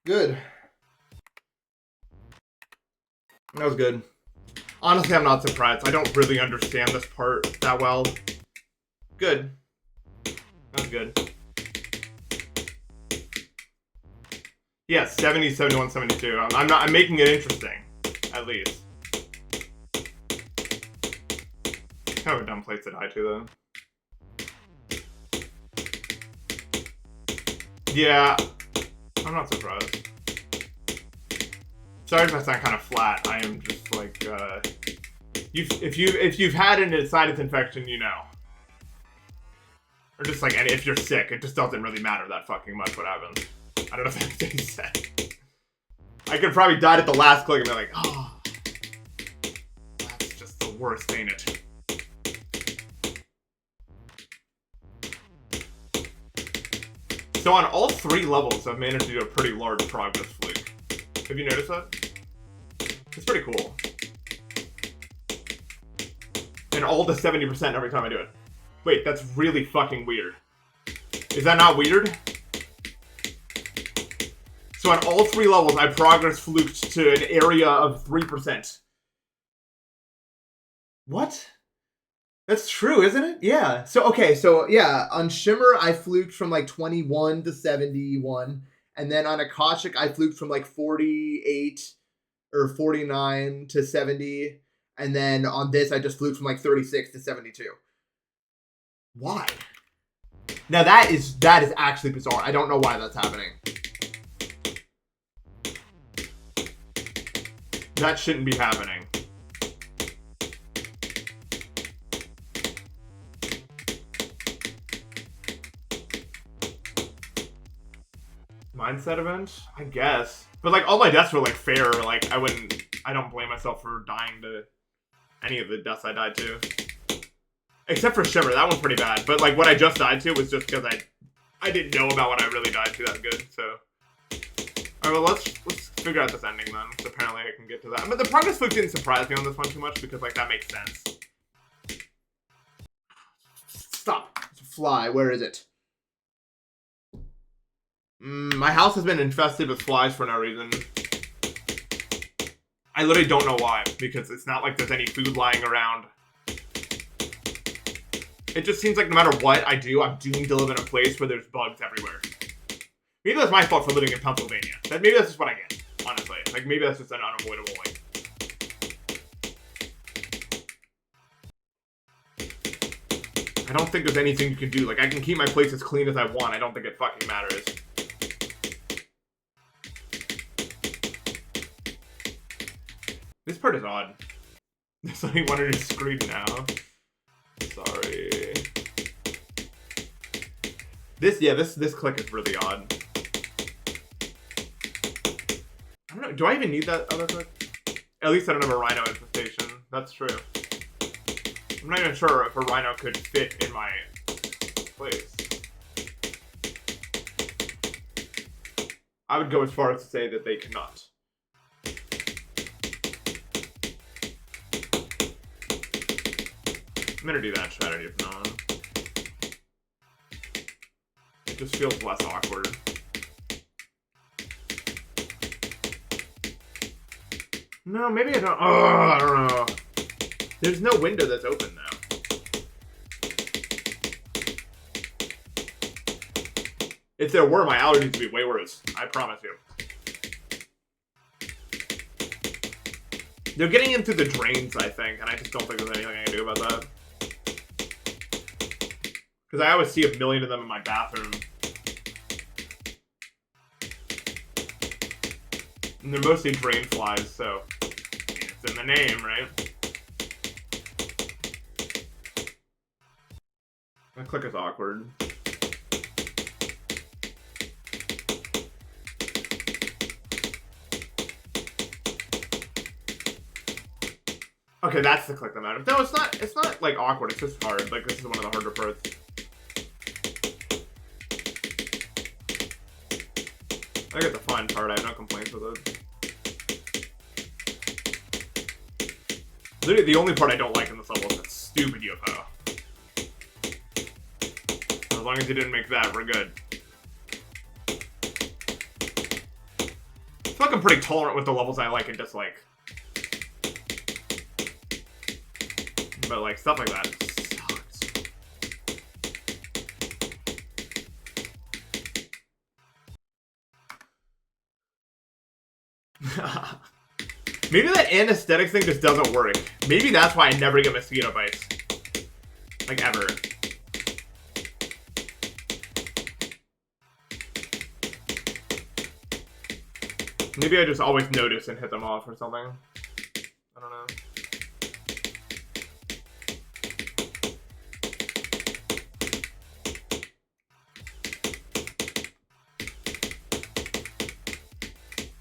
Good. That was good. Honestly, I'm not surprised. I don't really understand this part that well. Good. That was good. Yeah, 70, 71, 72. I'm making it interesting, at least. Kind of a dumb place to die to, though. Yeah, I'm not surprised. Sorry if I sound kind of flat. I am just like, if you've had an sinus infection, you know. Or just like, if you're sick, it just doesn't really matter that fucking much what happens. I don't know if that makes sense. I could probably die at the last click and be like, oh, that's just the worst, ain't it? So on all 3 levels, I've managed to do a pretty large progress fluke. Have you noticed that? It's pretty cool. And all to 70% every time I do it. Wait, that's really fucking weird. Is that not weird? So on all 3 levels, I progress fluked to an area of 3%. What? That's true, isn't it? Yeah. So, okay, so, yeah, on Shimmer, I fluked from, like, 21 to 71. And then on Akashic, I fluked from, like, 48 or 49 to 70. And then on this, I just fluked from, like, 36 to 72. Why? Now, that is actually bizarre. I don't know why that's happening. That shouldn't be happening. Mindset event? I guess. But like all my deaths were like fair. Like I don't blame myself for dying to any of the deaths I died to. Except for Shimmer, that one's pretty bad. But like what I just died to was just because I didn't know about what I really died to that good, so. Alright, well let's figure out this ending then. Because apparently I can get to that. But the progress fluke didn't surprise me on this one too much because like that makes sense. Stop. Fly, where is it? My house has been infested with flies for no reason. I literally don't know why, because it's not like there's any food lying around. It just seems like no matter what I do, I'm doomed to live in a place where there's bugs everywhere. Maybe that's my fault for living in Pennsylvania. Maybe that's just what I get, honestly. Like, maybe that's just an unavoidable, like... I don't think there's anything you can do. Like, I can keep my place as clean as I want. I don't think it fucking matters. This part is odd. There's only one on your screen now. Sorry. This click is really odd. I don't know. Do I even need that other click? At least I don't have a rhino infestation. That's true. I'm not even sure if a rhino could fit in my place. I would go as far as to say that they cannot. I'm gonna do that strategy from now on. It just feels less awkward. No, maybe I don't. Oh, I don't know. There's no window that's open now. If there were, my allergies would be way worse. I promise you. They're getting in through the drains, I think, and I just don't think there's anything I can do about that. Because I always see a million of them in my bathroom. And they're mostly drain flies, so it's in the name, right? That click is awkward. Okay, that's the click that matters. No, it's not like awkward, it's just hard. Like, this is one of the harder parts. I get the fun part, I have no complaints with it. Literally, the only part I don't like in this level is that stupid UFO. long as he didn't make that, we're good. I feel like I'm pretty tolerant with the levels I like and dislike. But like stuff like that sucks. Maybe that anesthetic thing just doesn't work. Maybe that's why I never get mosquito bites. Like, ever. Maybe I just always notice and hit them off or something. I don't know.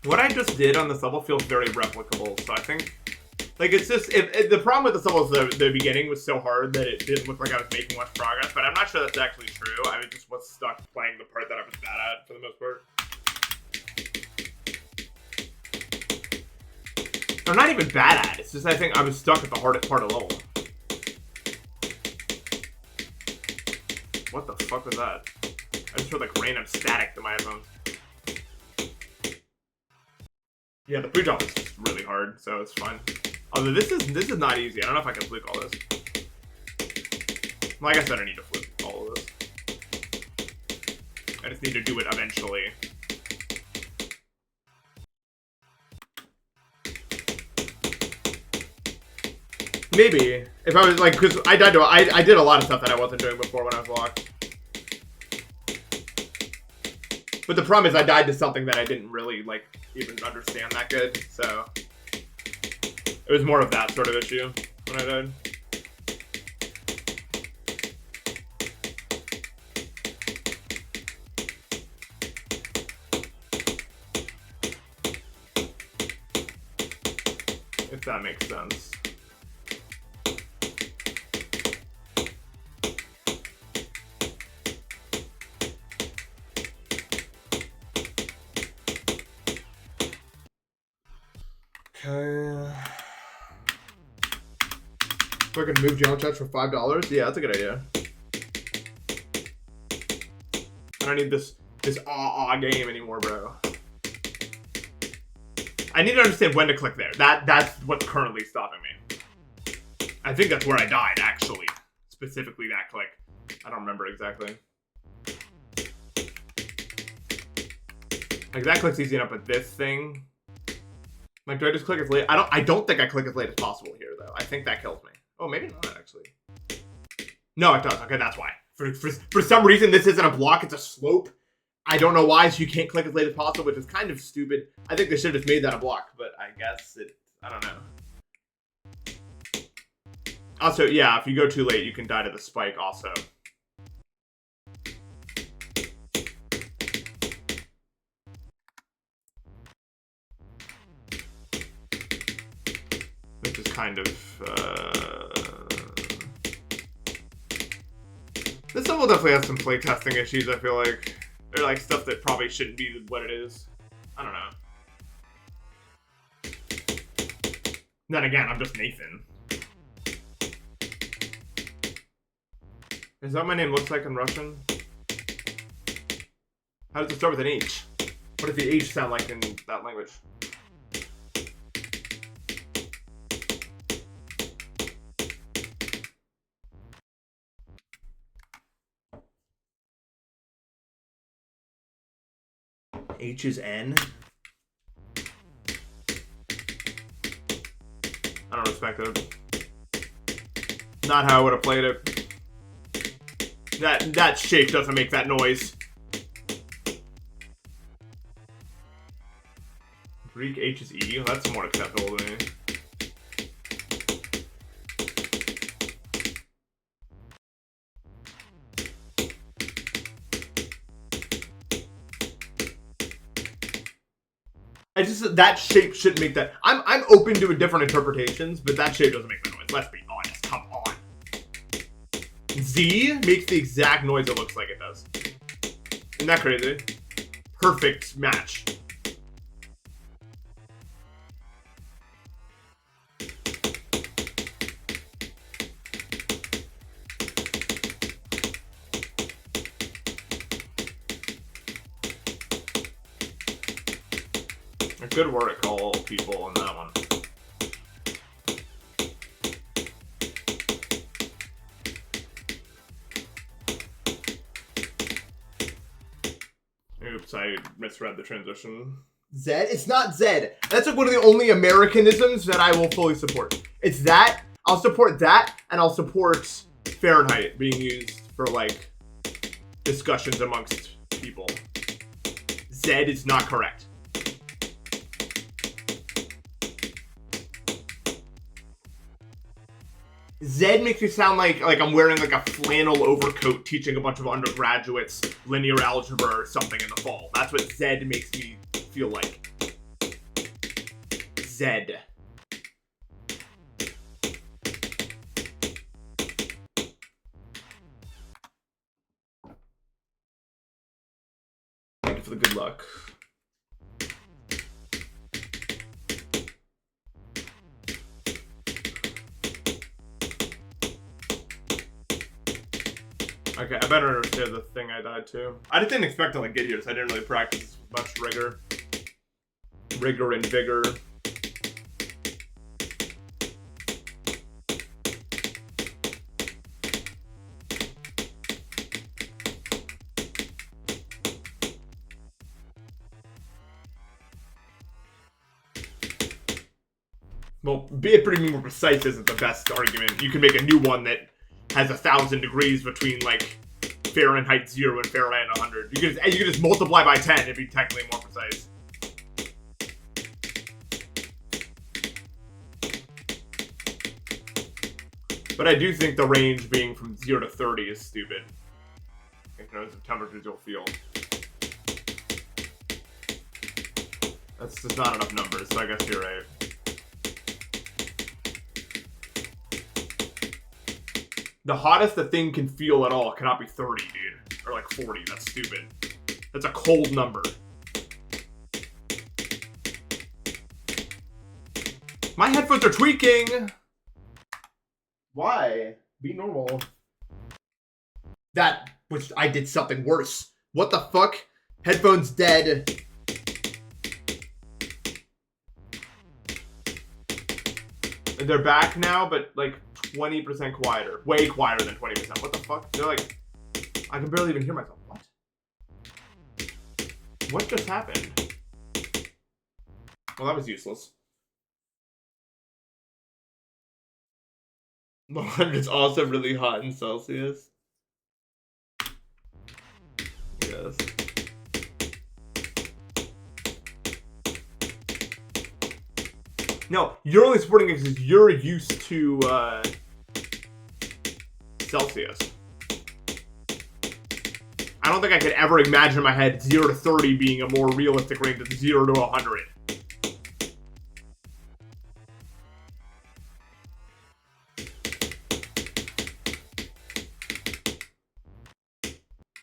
What I just did on this level feels very replicable, so I think, like, it's just, the problem with this level is the beginning was so hard that it didn't look like I was making much progress, but I'm not sure that's actually true. I just was stuck playing the part that I was bad at, for the most part. I'm not even bad at it, it's just I think I was stuck at the hardest part of the level. What the fuck was that? I just heard, like, random static to my headphones. Yeah, the pre-drop is just really hard, so it's fine. Although this is not easy. I don't know if I can fluke all this. Like I said, I need to fluke all of this. I just need to do it eventually. Maybe if I was like, because I did a lot of stuff that I wasn't doing before when I was locked. But the problem is I died to something that I didn't really, like, even understand that good, so it was more of that sort of issue when I died. If that makes sense. Okay. So I can move Jump Touch for $5? Yeah, that's a good idea. I don't need this game anymore, bro. I need to understand when to click there. That's what's currently stopping me. I think that's where I died, actually. Specifically that click. I don't remember exactly. Like, that click's easy enough, but this thing... Like, do I just click as late? I don't think I click as late as possible here, though. I think that kills me. Oh, maybe not, actually. No, it does. Okay, that's why. For some reason, this isn't a block. It's a slope. I don't know why, so you can't click as late as possible, which is kind of stupid. I think they should have just made that a block, but I guess it... I don't know. Also, yeah, if you go too late, you can die to the spike, also. Which is kind of, this level definitely has some playtesting issues, I feel like. They're like stuff that probably shouldn't be what it is. I don't know. Then again, I'm just Nathan. Is that what my name looks like in Russian? How does it start with an H? What does the H sound like in that language? H is N? I don't respect it. Not how I would have played it. That shape doesn't make that noise. Greek H is E? That's more acceptable to me. That shape shouldn't make that. I'm open to different interpretations, but that shape doesn't make that noise. Let's be honest. Come on. Z makes the exact noise it looks like it does. Isn't that crazy? Perfect match. Good work, all people, on that one. Oops, I misread the transition. Zed? It's not Zed. That's like one of the only Americanisms that I will fully support. It's that. I'll support that, and I'll support Fahrenheit being used for, like, discussions amongst people. Zed is not correct. Zed makes me sound like I'm wearing like a flannel overcoat teaching a bunch of undergraduates linear algebra or something in the fall. That's what Zed makes me feel like. Zed. Thank you for the good luck. Okay, I better understand the thing I died to. I didn't expect to like get here, so I didn't really practice much rigor and vigor. Well, being pretty more precise isn't the best argument. You can make a new one that has 1,000 degrees between like Fahrenheit 0 and Fahrenheit 100. You can just multiply by 10 and be technically more precise. But I do think the range being from 0 to 30 is stupid. In terms of temperatures you'll feel. That's just not enough numbers, so I guess you're right. The hottest the thing can feel at all cannot be 30, dude. Or like 40, that's stupid. That's a cold number. My headphones are tweaking! Why? Be normal. That was, I did something worse. What the fuck? Headphones dead. They're back now, but like 20% quieter. Way quieter than 20%. What the fuck? They're like, I can barely even hear myself. What? What just happened? Well, that was useless. It's also really hot in Celsius. Yes. No, you're only supporting it because you're used to Celsius. I don't think I could ever imagine in my head 0 to 30 being a more realistic range than 0 to 100.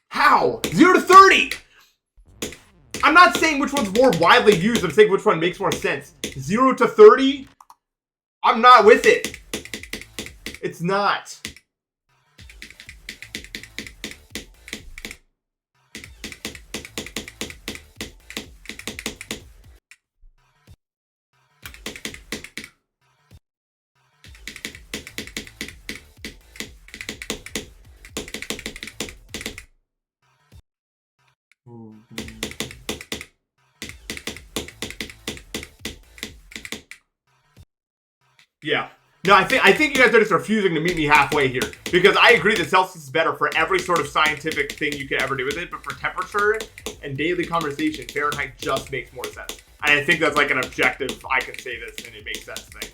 How? 0 to 30! I'm not saying which one's more widely used, I'm saying which one makes more sense. 0 to 30? I'm not with it. It's not. Yeah. No, I think you guys are just refusing to meet me halfway here. Because I agree that Celsius is better for every sort of scientific thing you could ever do with it, but for temperature and daily conversation, Fahrenheit just makes more sense. And I think that's like an objective, I can say this and it makes sense thing.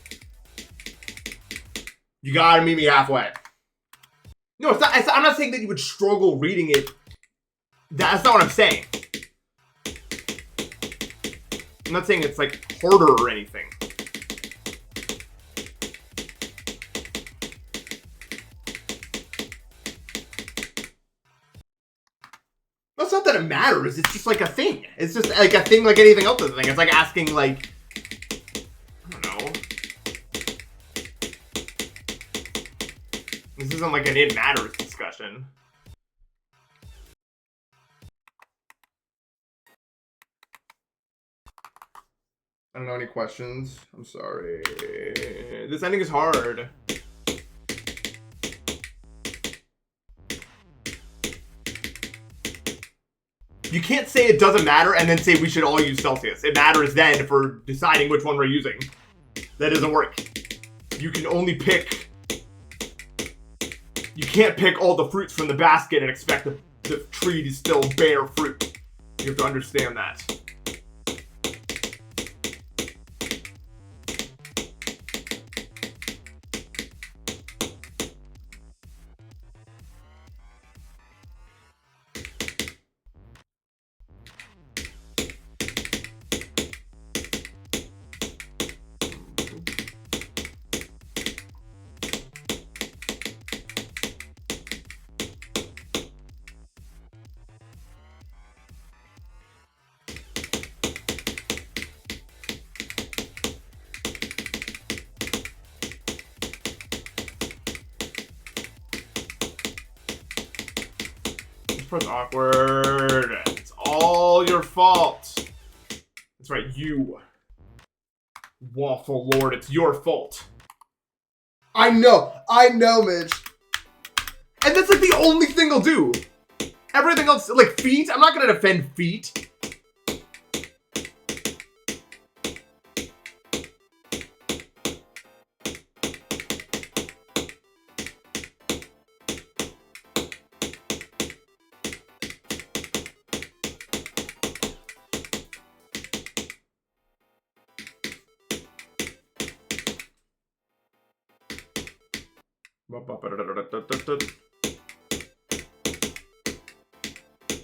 You gotta meet me halfway. No, it's not, I'm not saying that you would struggle reading it. That's not what I'm saying. I'm not saying it's like harder or anything. It's not that it matters, it's just like a thing. It's just like a thing like anything else is a thing. It's like asking like, I don't know. This isn't like an it matters discussion. I don't know any questions. I'm sorry. This ending is hard. You can't say it doesn't matter and then say we should all use Celsius. It matters then for deciding which one we're using. That doesn't work. You can only pick... You can't pick all the fruits from the basket and expect the tree to still bear fruit. You have to understand that. It's awkward. It's all your fault. That's right, you. Waffle Lord, it's your fault. I know, Mitch. And that's like the only thing I'll do. Everything else, like feet, I'm not gonna defend feet.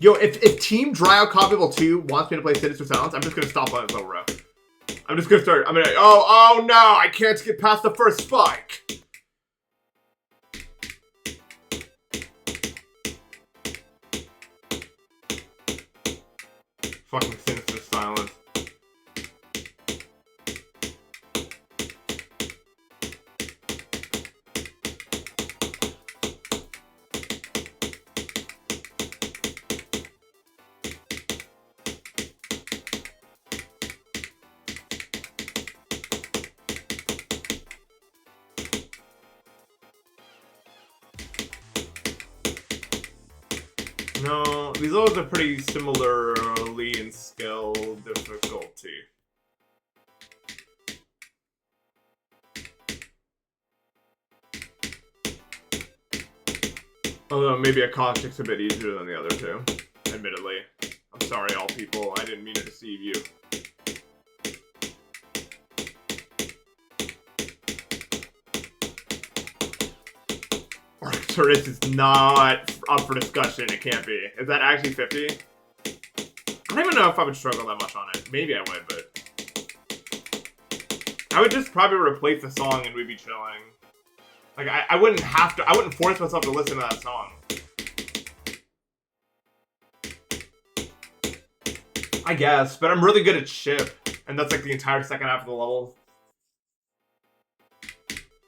Yo, if Team Dry Out Copyable 2 wants me to play Sinister Silence, I'm just gonna stop on this little row. I'm just gonna start. I'm gonna. Oh no! I can't get past the first spike. Fucking Sinister Silence. No, these levels are pretty similarly in skill difficulty. Although maybe Acoustic's a bit easier than the other two, admittedly. I'm sorry, all people. I didn't mean to deceive you. Arcturus is not up for discussion. It can't be. Is that actually 50? I don't even know if I would struggle that much on it. Maybe I would, but... I would just probably replace the song and we'd be chilling. Like, I wouldn't have to... I wouldn't force myself to listen to that song. I guess, but I'm really good at ship. And that's like the entire second half of the level.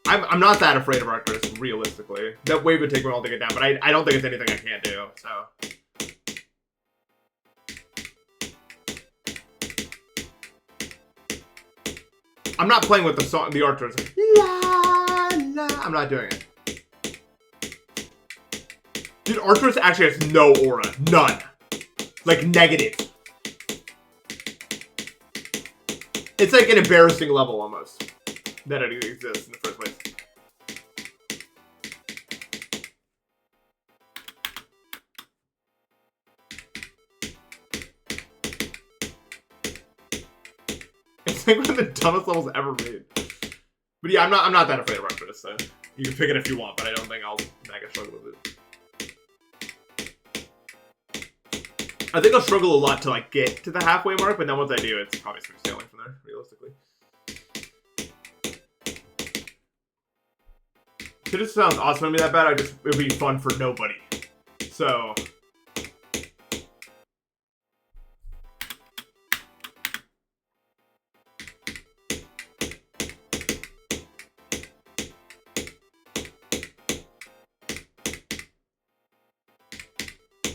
I'm not that afraid of Arcturus, realistically. That wave would take me all to get down, but I don't think it's anything I can't do, so... I'm not playing with the song, the Arcturus. La, la. I'm not doing it. Dude, Arcturus actually has no aura. None. Like, negative. It's like an embarrassing level, almost. That it exists in the first place. It's like one of the dumbest levels ever made. But yeah, I'm not that afraid of Arcturus, so you can pick it if you want, but I don't think I'll mega struggle with it. I think I'll struggle a lot to like get to the halfway mark, but then once I do, it's probably smooth sailing from there, realistically. It just sounds awesome to me that bad. It would be fun for nobody. So.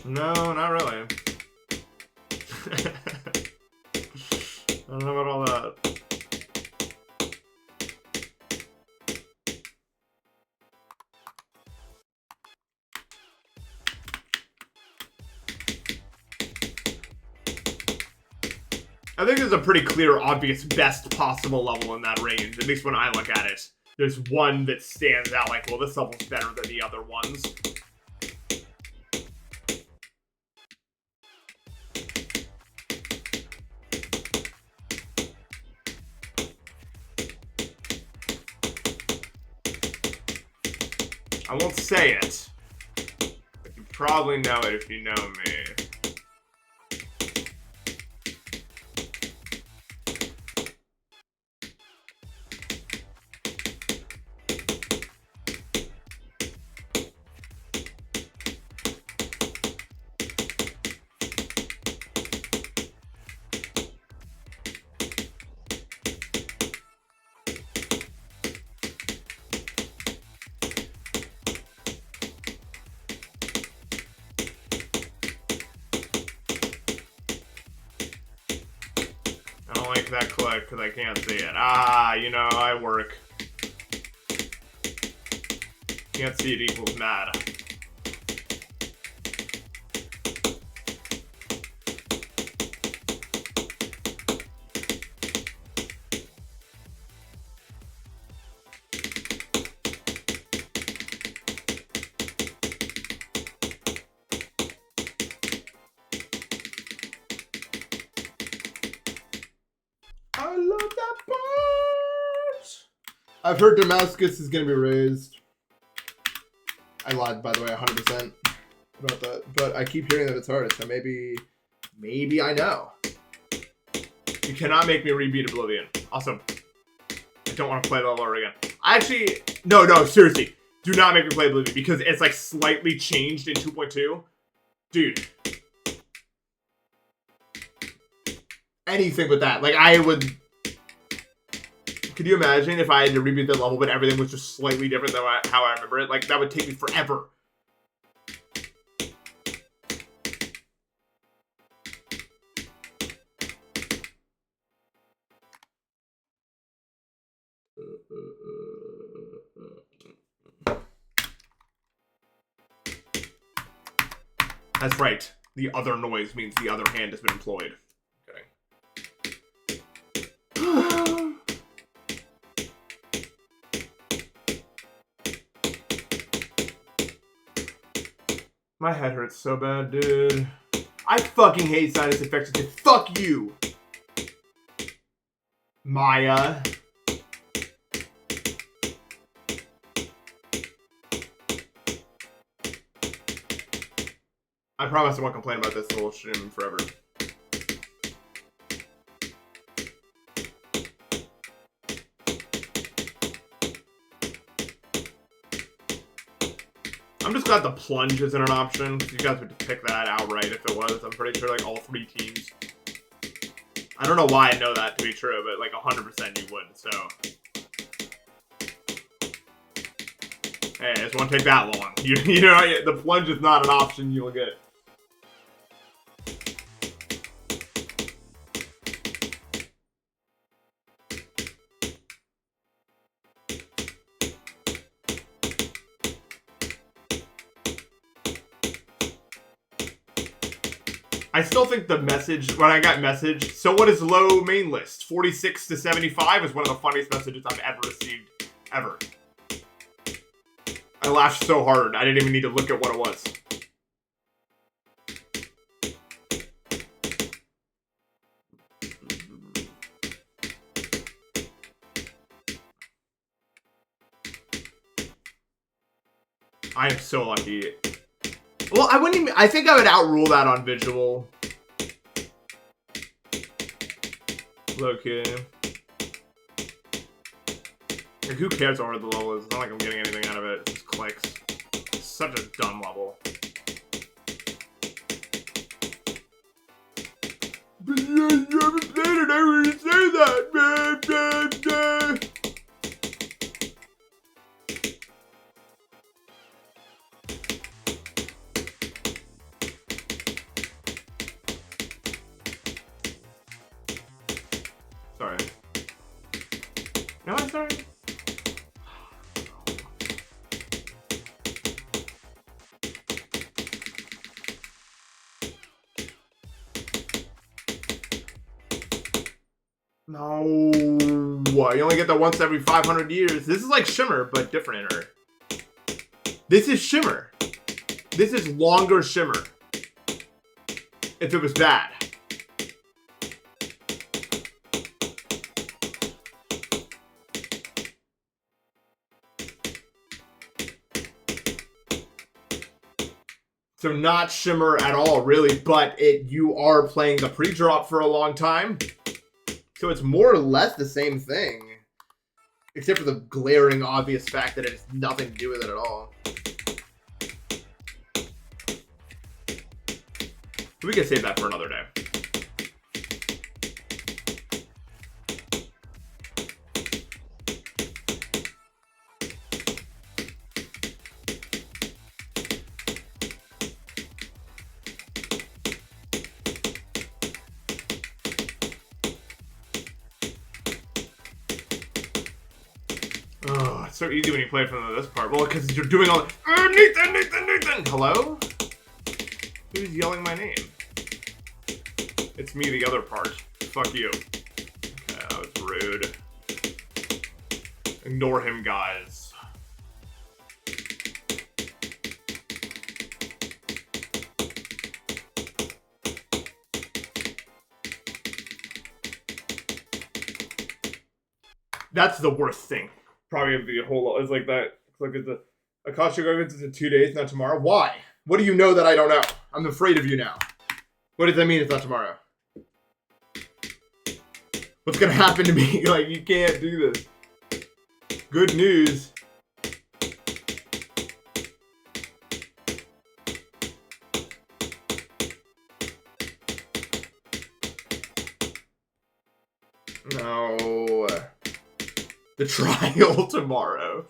No, not really. I don't know about all that. I think there's a pretty clear, obvious, best possible level in that range, at least when I look at it. There's one that stands out like, well, this level's better than the other ones. I won't say it, but you probably know it if you know me. I don't like that click because I can't see it. Ah, you know, I work. Can't see it equals mad. I love that part. I've heard Damascus is gonna be raised. I lied, by the way, 100% about that. But I keep hearing that it's hard, so maybe I know. You cannot make me rebeat Oblivion. Also, I don't want to play that level again. Actually, no, seriously. Do not make me play Oblivion because it's like slightly changed in 2.2. Dude. Anything but that. Like, I would... Could you imagine if I had to reboot that level but everything was just slightly different than how I remember it? Like, that would take me forever. That's right. The other noise means the other hand has been employed. My head hurts so bad, dude. I fucking hate sinus infections. Fuck you, Maya. I promise I won't complain about this little stream forever. I'm just glad the plunge isn't an option. You guys would pick that outright if it was. I'm pretty sure like all 3 teams. I don't know why I know that to be true, but like 100% you would, so. Hey, this won't take that long. You know, the plunge is not an option you'll get. I still think the message, when I got message, so what is low main list? 46 to 75 is one of the funniest messages I've ever received. Ever. I laughed so hard, I didn't even need to look at what it was. I am so lucky. Well, I wouldn't even... I think I would outrule that on visual. Low-key. Like, who cares what the level is? It's not like I'm getting anything out of it. It just clicks. It's such a dumb level. But you haven't played it, I wouldn't say that, man. Sorry. No, I'm sorry. No. You only get that once every 500 years. This is like Shimmer, but differenter. This is Shimmer. This is longer Shimmer. If it was bad. So not Shimmer at all, really, but you are playing the pre-drop for a long time. So it's more or less the same thing. Except for the glaring obvious fact that it has nothing to do with it at all. We can save that for another day. Oh, it's so easy when you play from this part. Well, because you're doing all the Nathan! Hello? Who's yelling my name? It's me, the other part. Fuck you. Okay, that was rude. Ignore him, guys. That's the worst thing. Probably of the whole is like that. Look at the Akasha Gargants is in 2 days, not tomorrow. Why? What do you know that I don't know? I'm afraid of you now. What does that mean? It's not tomorrow. What's gonna happen to me? Like, you can't do this. Good news. No. The trial tomorrow.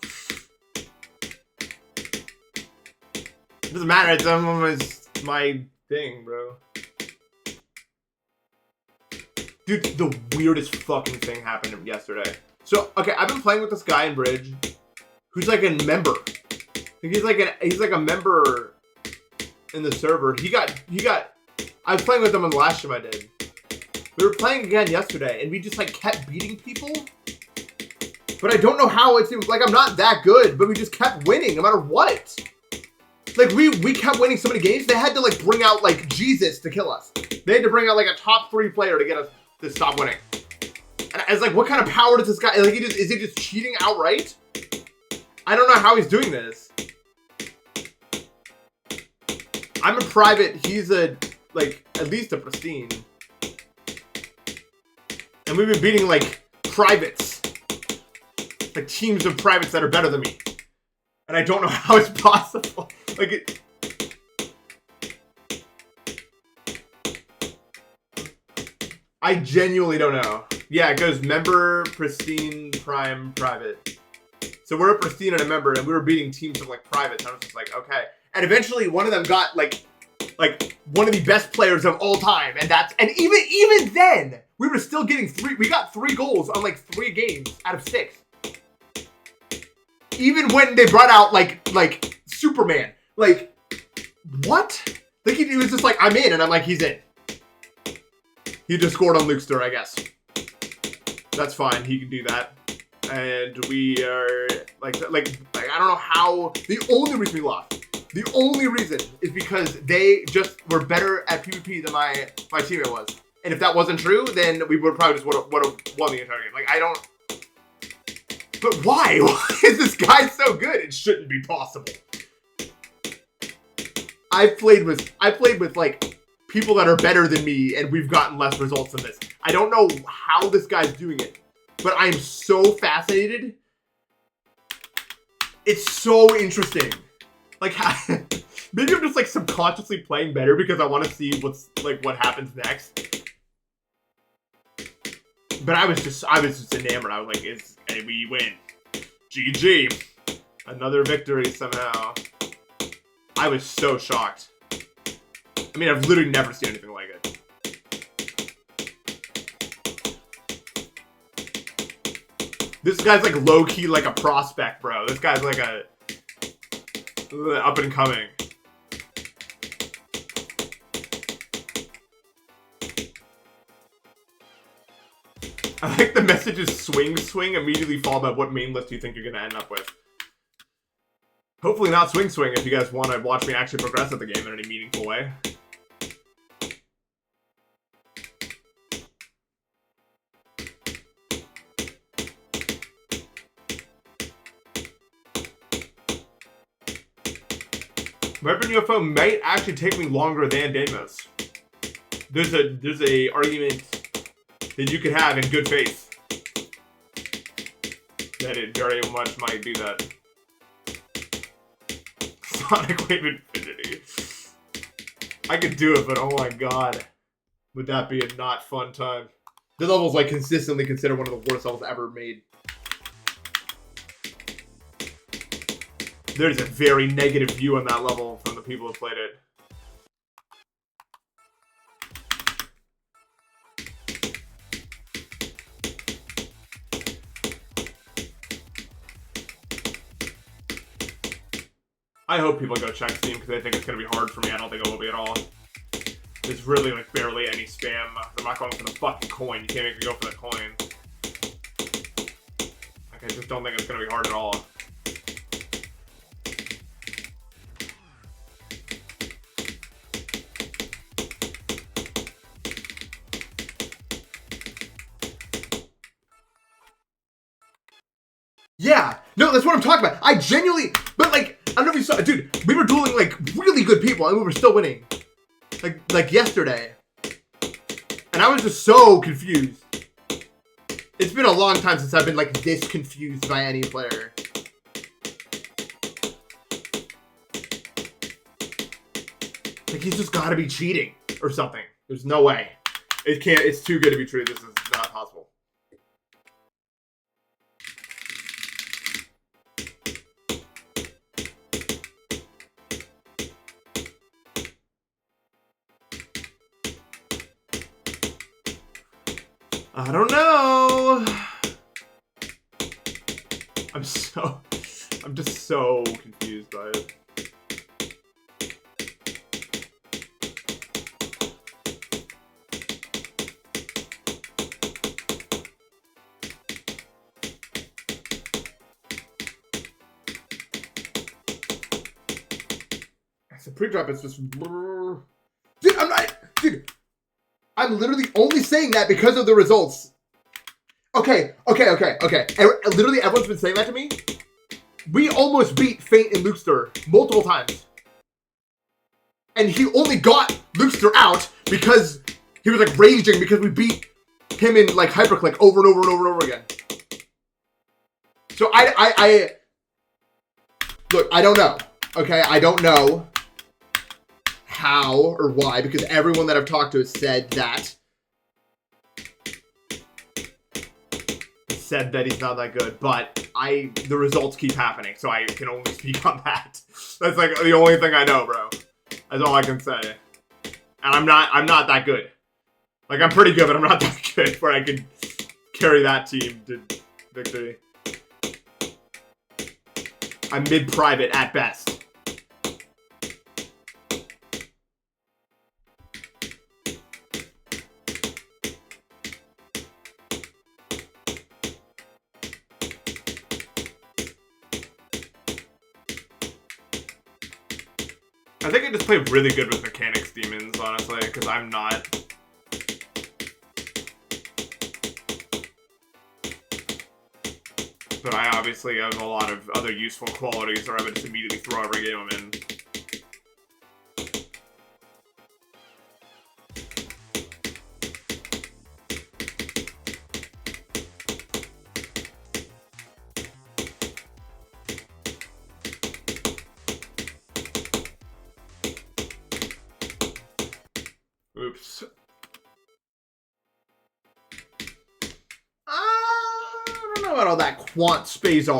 It doesn't matter. It's my thing, bro. Dude, the weirdest fucking thing happened yesterday. So, okay, I've been playing with this guy in Bridge, who's like a member. He's like a member in the server. I was playing with him on the last stream I did. We were playing again yesterday, and we just like kept beating people. But I don't know how. It seems like I'm not that good, but we just kept winning no matter what. Like, we kept winning so many games, they had to like bring out like Jesus to kill us. They had to bring out like a top 3 player to get us to stop winning. And I was like, what kind of power does this guy, like, is he just cheating outright? I don't know how he's doing this. I'm a private, he's like, at least a pristine. And we've been beating, like, privates. Like, teams of privates that are better than me. And I don't know how it's possible. Like, I genuinely don't know. Yeah, it goes member, pristine, prime, private. So we're a pristine and a member, and we were beating teams of, like, privates. I was just like, okay. And eventually, one of them got, like one of the best players of all time. And even then, we were still getting 3. We got 3 goals on, like, 3 games out of 6. Even when they brought out, like Superman. Like, what? Like, he was just like, I'm in, and I'm like, he's in. He just scored on Lukester, I guess. That's fine, he can do that. And we are, like I don't know how, the only reason we lost, the only reason is because they just were better at PvP than my teammate was. And if that wasn't true, then we would probably just would have won the entire game. Like, I don't... But why? Why is this guy so good? It shouldn't be possible. I played with like people that are better than me, and we've gotten less results than this. I don't know how this guy's doing it, but I'm so fascinated. It's so interesting. Like, maybe I'm just like subconsciously playing better because I want to see what happens next. But I was just enamored. I was like, hey, we win. GG. Another victory somehow. I was so shocked. I mean, I've literally never seen anything like it. This guy's like low-key like a prospect, bro. This guy's like a up and coming. I like the message is swing, swing, immediately followed by what main list do you think you're going to end up with. Hopefully not swing, swing if you guys want to watch me actually progress at the game in any meaningful way. Weapon UFO might actually take me longer than Deimos. There's a argument that you could have in good faith that it very much might do that. Sonic Wave Infinity. I could do it, but oh my god, would that be a not fun time? This level's like consistently considered one of the worst levels ever made. There's a very negative view on that level from the people who played it. I hope people go check Steam because they think it's going to be hard for me. I don't think it will be at all. There's really like barely any spam. They're not going for the fucking coin. You can't make me go for the coin. Like, I just don't think it's going to be hard at all. Yeah, no, that's what I'm talking about. I genuinely, but like, I don't know if you saw, dude, we were dueling like really good people and we were still winning. Like yesterday. And I was just so confused. It's been a long time since I've been like this confused by any player. Like he's just gotta be cheating or something. There's no way. It can't, it's too good to be true. This is not possible. I don't know. I'm just so confused by it. It's a pre-drop, it's just... Dude, I'm literally only saying that because of the results. Okay. Literally, everyone's been saying that to me. We almost beat Feint and Lukester multiple times. And he only got Lukester out because he was like raging because we beat him in like hyperclick over and over and over and over again. So look, I don't know. Okay, I don't know how or why, because everyone that I've talked to has said that. Said that he's not that good, but the results keep happening, so I can only speak on that. That's like the only thing I know, bro. That's all I can say. And I'm not that good. Like, I'm pretty good, but I'm not that good where I can carry that team to victory. I'm mid-private at best. I think I just play really good with mechanics demons, honestly, because I'm not. But I obviously have a lot of other useful qualities where I would just immediately throw every game I'm in. Oops. I don't know about all that quant space R.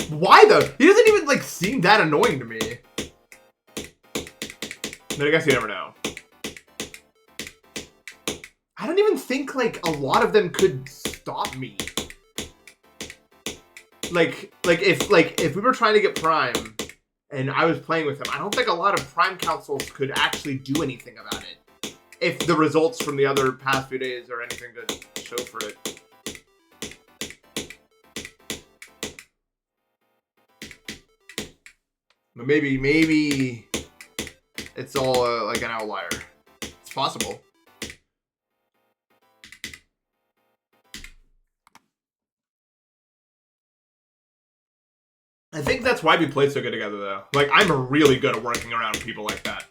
Why though? He doesn't even like seem that annoying to me. But I guess you never know. I don't even think like a lot of them could stop me. Like if we were trying to get Prime and I was playing with him. I don't think a lot of Prime consoles could actually do anything about it. If the results from the other past few days are anything to show for it. But maybe it's all like an outlier. It's possible. I think that's why we played so good together, though. Like, I'm really good at working around people like that.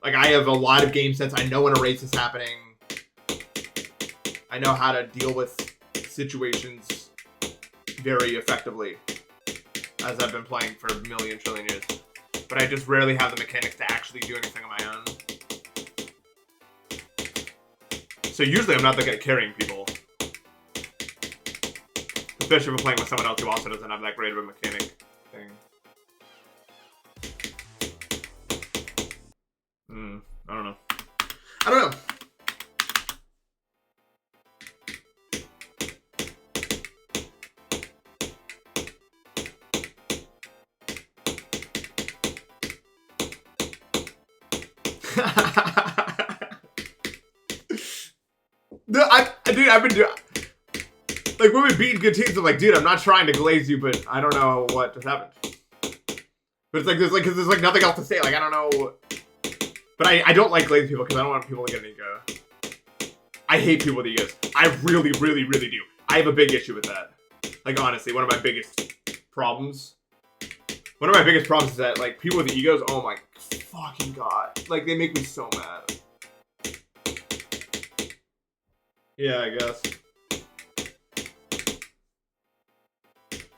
Like, I have a lot of game sense. I know when a race is happening. I know how to deal with situations very effectively, as I've been playing for a million trillion years. But I just rarely have the mechanics to actually do anything on my own. So usually I'm not that good at carrying people. Especially if I'm playing with someone else who also doesn't have that great of a mechanic thing. I don't know. I don't know. Dude, I've been doing... Like, when we beat good teams, I'm like, dude, I'm not trying to glaze you, but I don't know what just happened. But it's like, cause there's like nothing else to say. Like, I don't know. But I don't like glazing people because I don't want people to get an ego. I hate people with egos. I really, really, really do. I have a big issue with that. Like, honestly, one of my biggest problems. One of my biggest problems is that, like, people with egos, oh my fucking god. Like, they make me so mad. Yeah, I guess.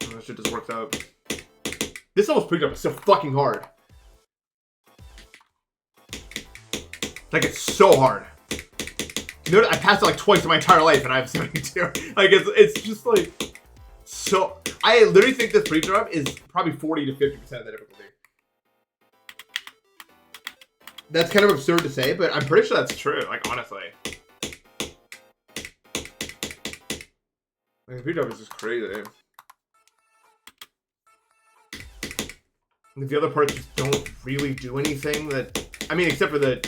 Oh, that shit just works out. This almost picked up so fucking hard. Like, it's so hard. You know, I passed it like twice in my entire life and I have 72. Like, it's just like, so... I literally think this pre-drop is probably 40 to 50% of the difficulty. That's kind of absurd to say, but I'm pretty sure that's true, like, honestly. Like, the pre-drop is just crazy. The other parts just don't really do anything that... I mean, except for the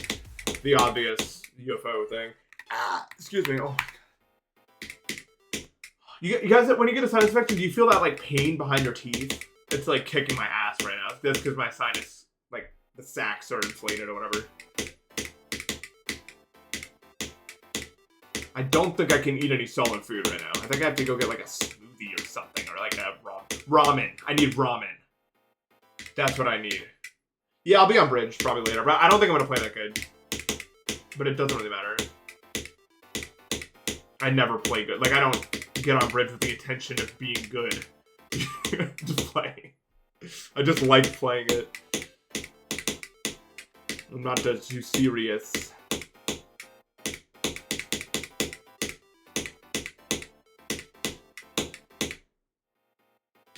obvious UFO thing. Ah, excuse me. Oh. You guys, when you get a sinus infection, do you feel that, like, pain behind your teeth? It's, like, kicking my ass right now. That's because my sinus, like, the sacs are inflated or whatever. I don't think I can eat any solid food right now. I think I have to go get, like, a smoothie or something. Or, like, a ramen. I need ramen. That's what I need. Yeah, I'll be on bridge probably later. But I don't think I'm going to play that good. But it doesn't really matter. I never play good. Like, I don't get on bridge with the intention of being good. Just playing. I just like playing it. I'm not too serious.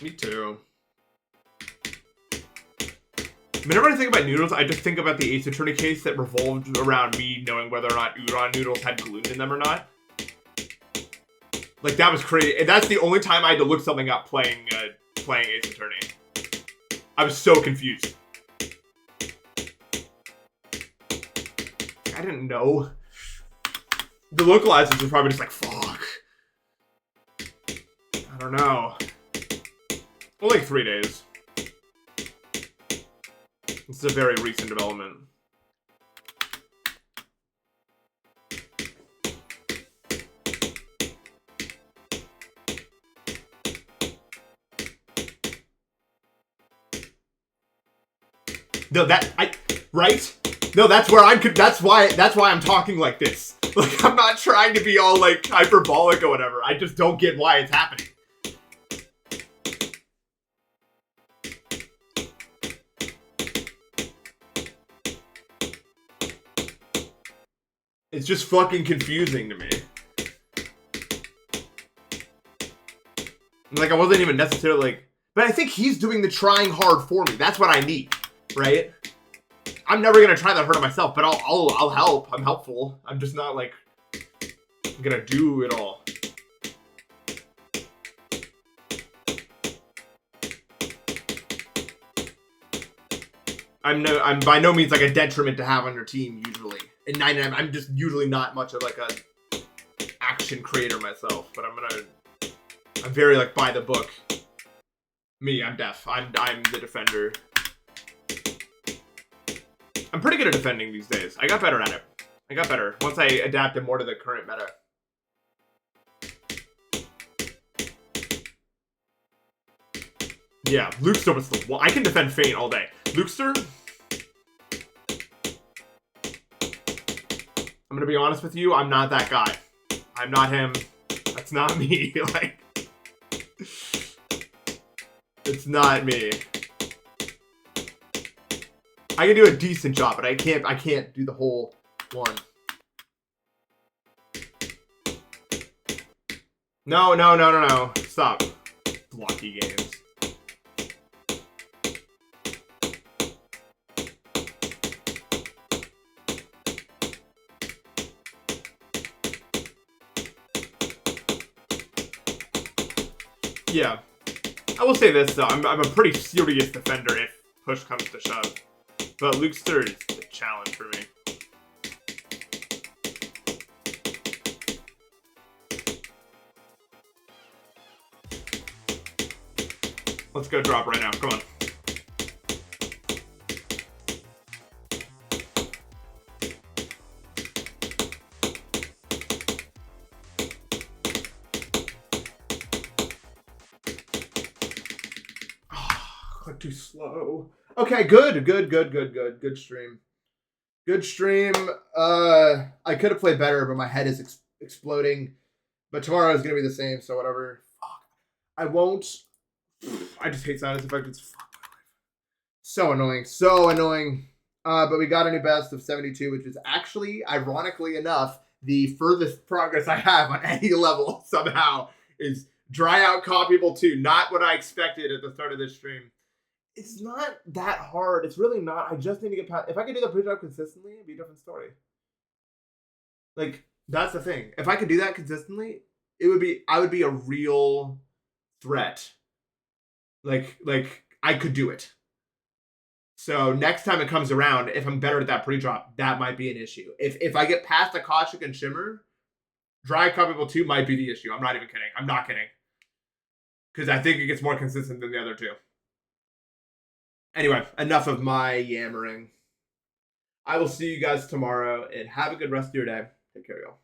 Me too. Whenever I think about noodles, I just think about the Ace Attorney case that revolved around me knowing whether or not udon noodles had gluten in them or not. Like, that was crazy. And that's the only time I had to look something up playing Ace Attorney. I was so confused. I didn't know. The localizers were probably just like, fuck. I don't know. Well, like 3 days. This is a very recent development. No, right? No, that's where that's why I'm talking like this. Like, I'm not trying to be all, like, hyperbolic or whatever. I just don't get why it's happening. It's just fucking confusing to me. Like, I wasn't even necessarily, like... But I think he's doing the trying hard for me. That's what I need, right? I'm never gonna try that hard on myself, but I'll help. I'm helpful. I'm just not, like, gonna do it all. I'm by no means like a detriment to have on your team usually. In 99, I'm just usually not much of like a action creator myself, but I'm very like by the book. Me, I'm deaf. I'm the defender. I'm pretty good at defending these days. I got better at it. I got better once I adapted more to the current meta. Yeah, Lukester was the one. I can defend Feint all day. Lukester, I'm gonna be honest with you, I'm not that guy. I'm not him. That's not me. Like, it's not me. I can do a decent job, but I can't do the whole one. No. Stop. Blocky games. Yeah. I will say this, though. I'm a pretty serious defender if push comes to shove. But Lukester is a challenge for me. Let's go drop right now. Come on. Click too slow. Okay, good stream. Good stream. I could have played better, but my head is exploding. But tomorrow is gonna be the same, so whatever. Fuck. I won't. I just hate silence effects. So annoying. But we got a new best of 72, which is actually, ironically enough, the furthest progress I have on any level somehow is dry out Copyable 2. Not what I expected at the start of this stream. It's not that hard. It's really not. I just need to get past. If I could do the pre-drop consistently, it'd be a different story. Like, that's the thing. If I could do that consistently, I would be a real threat. Like I could do it. So next time it comes around, if I'm better at that pre-drop, that might be an issue. If I get past Akashic and Shimmer, dry Copyable 2 might be the issue. I'm not even kidding. I'm not kidding. Because I think it gets more consistent than the other two. Anyway, enough of my yammering. I will see you guys tomorrow, and have a good rest of your day. Take care, y'all.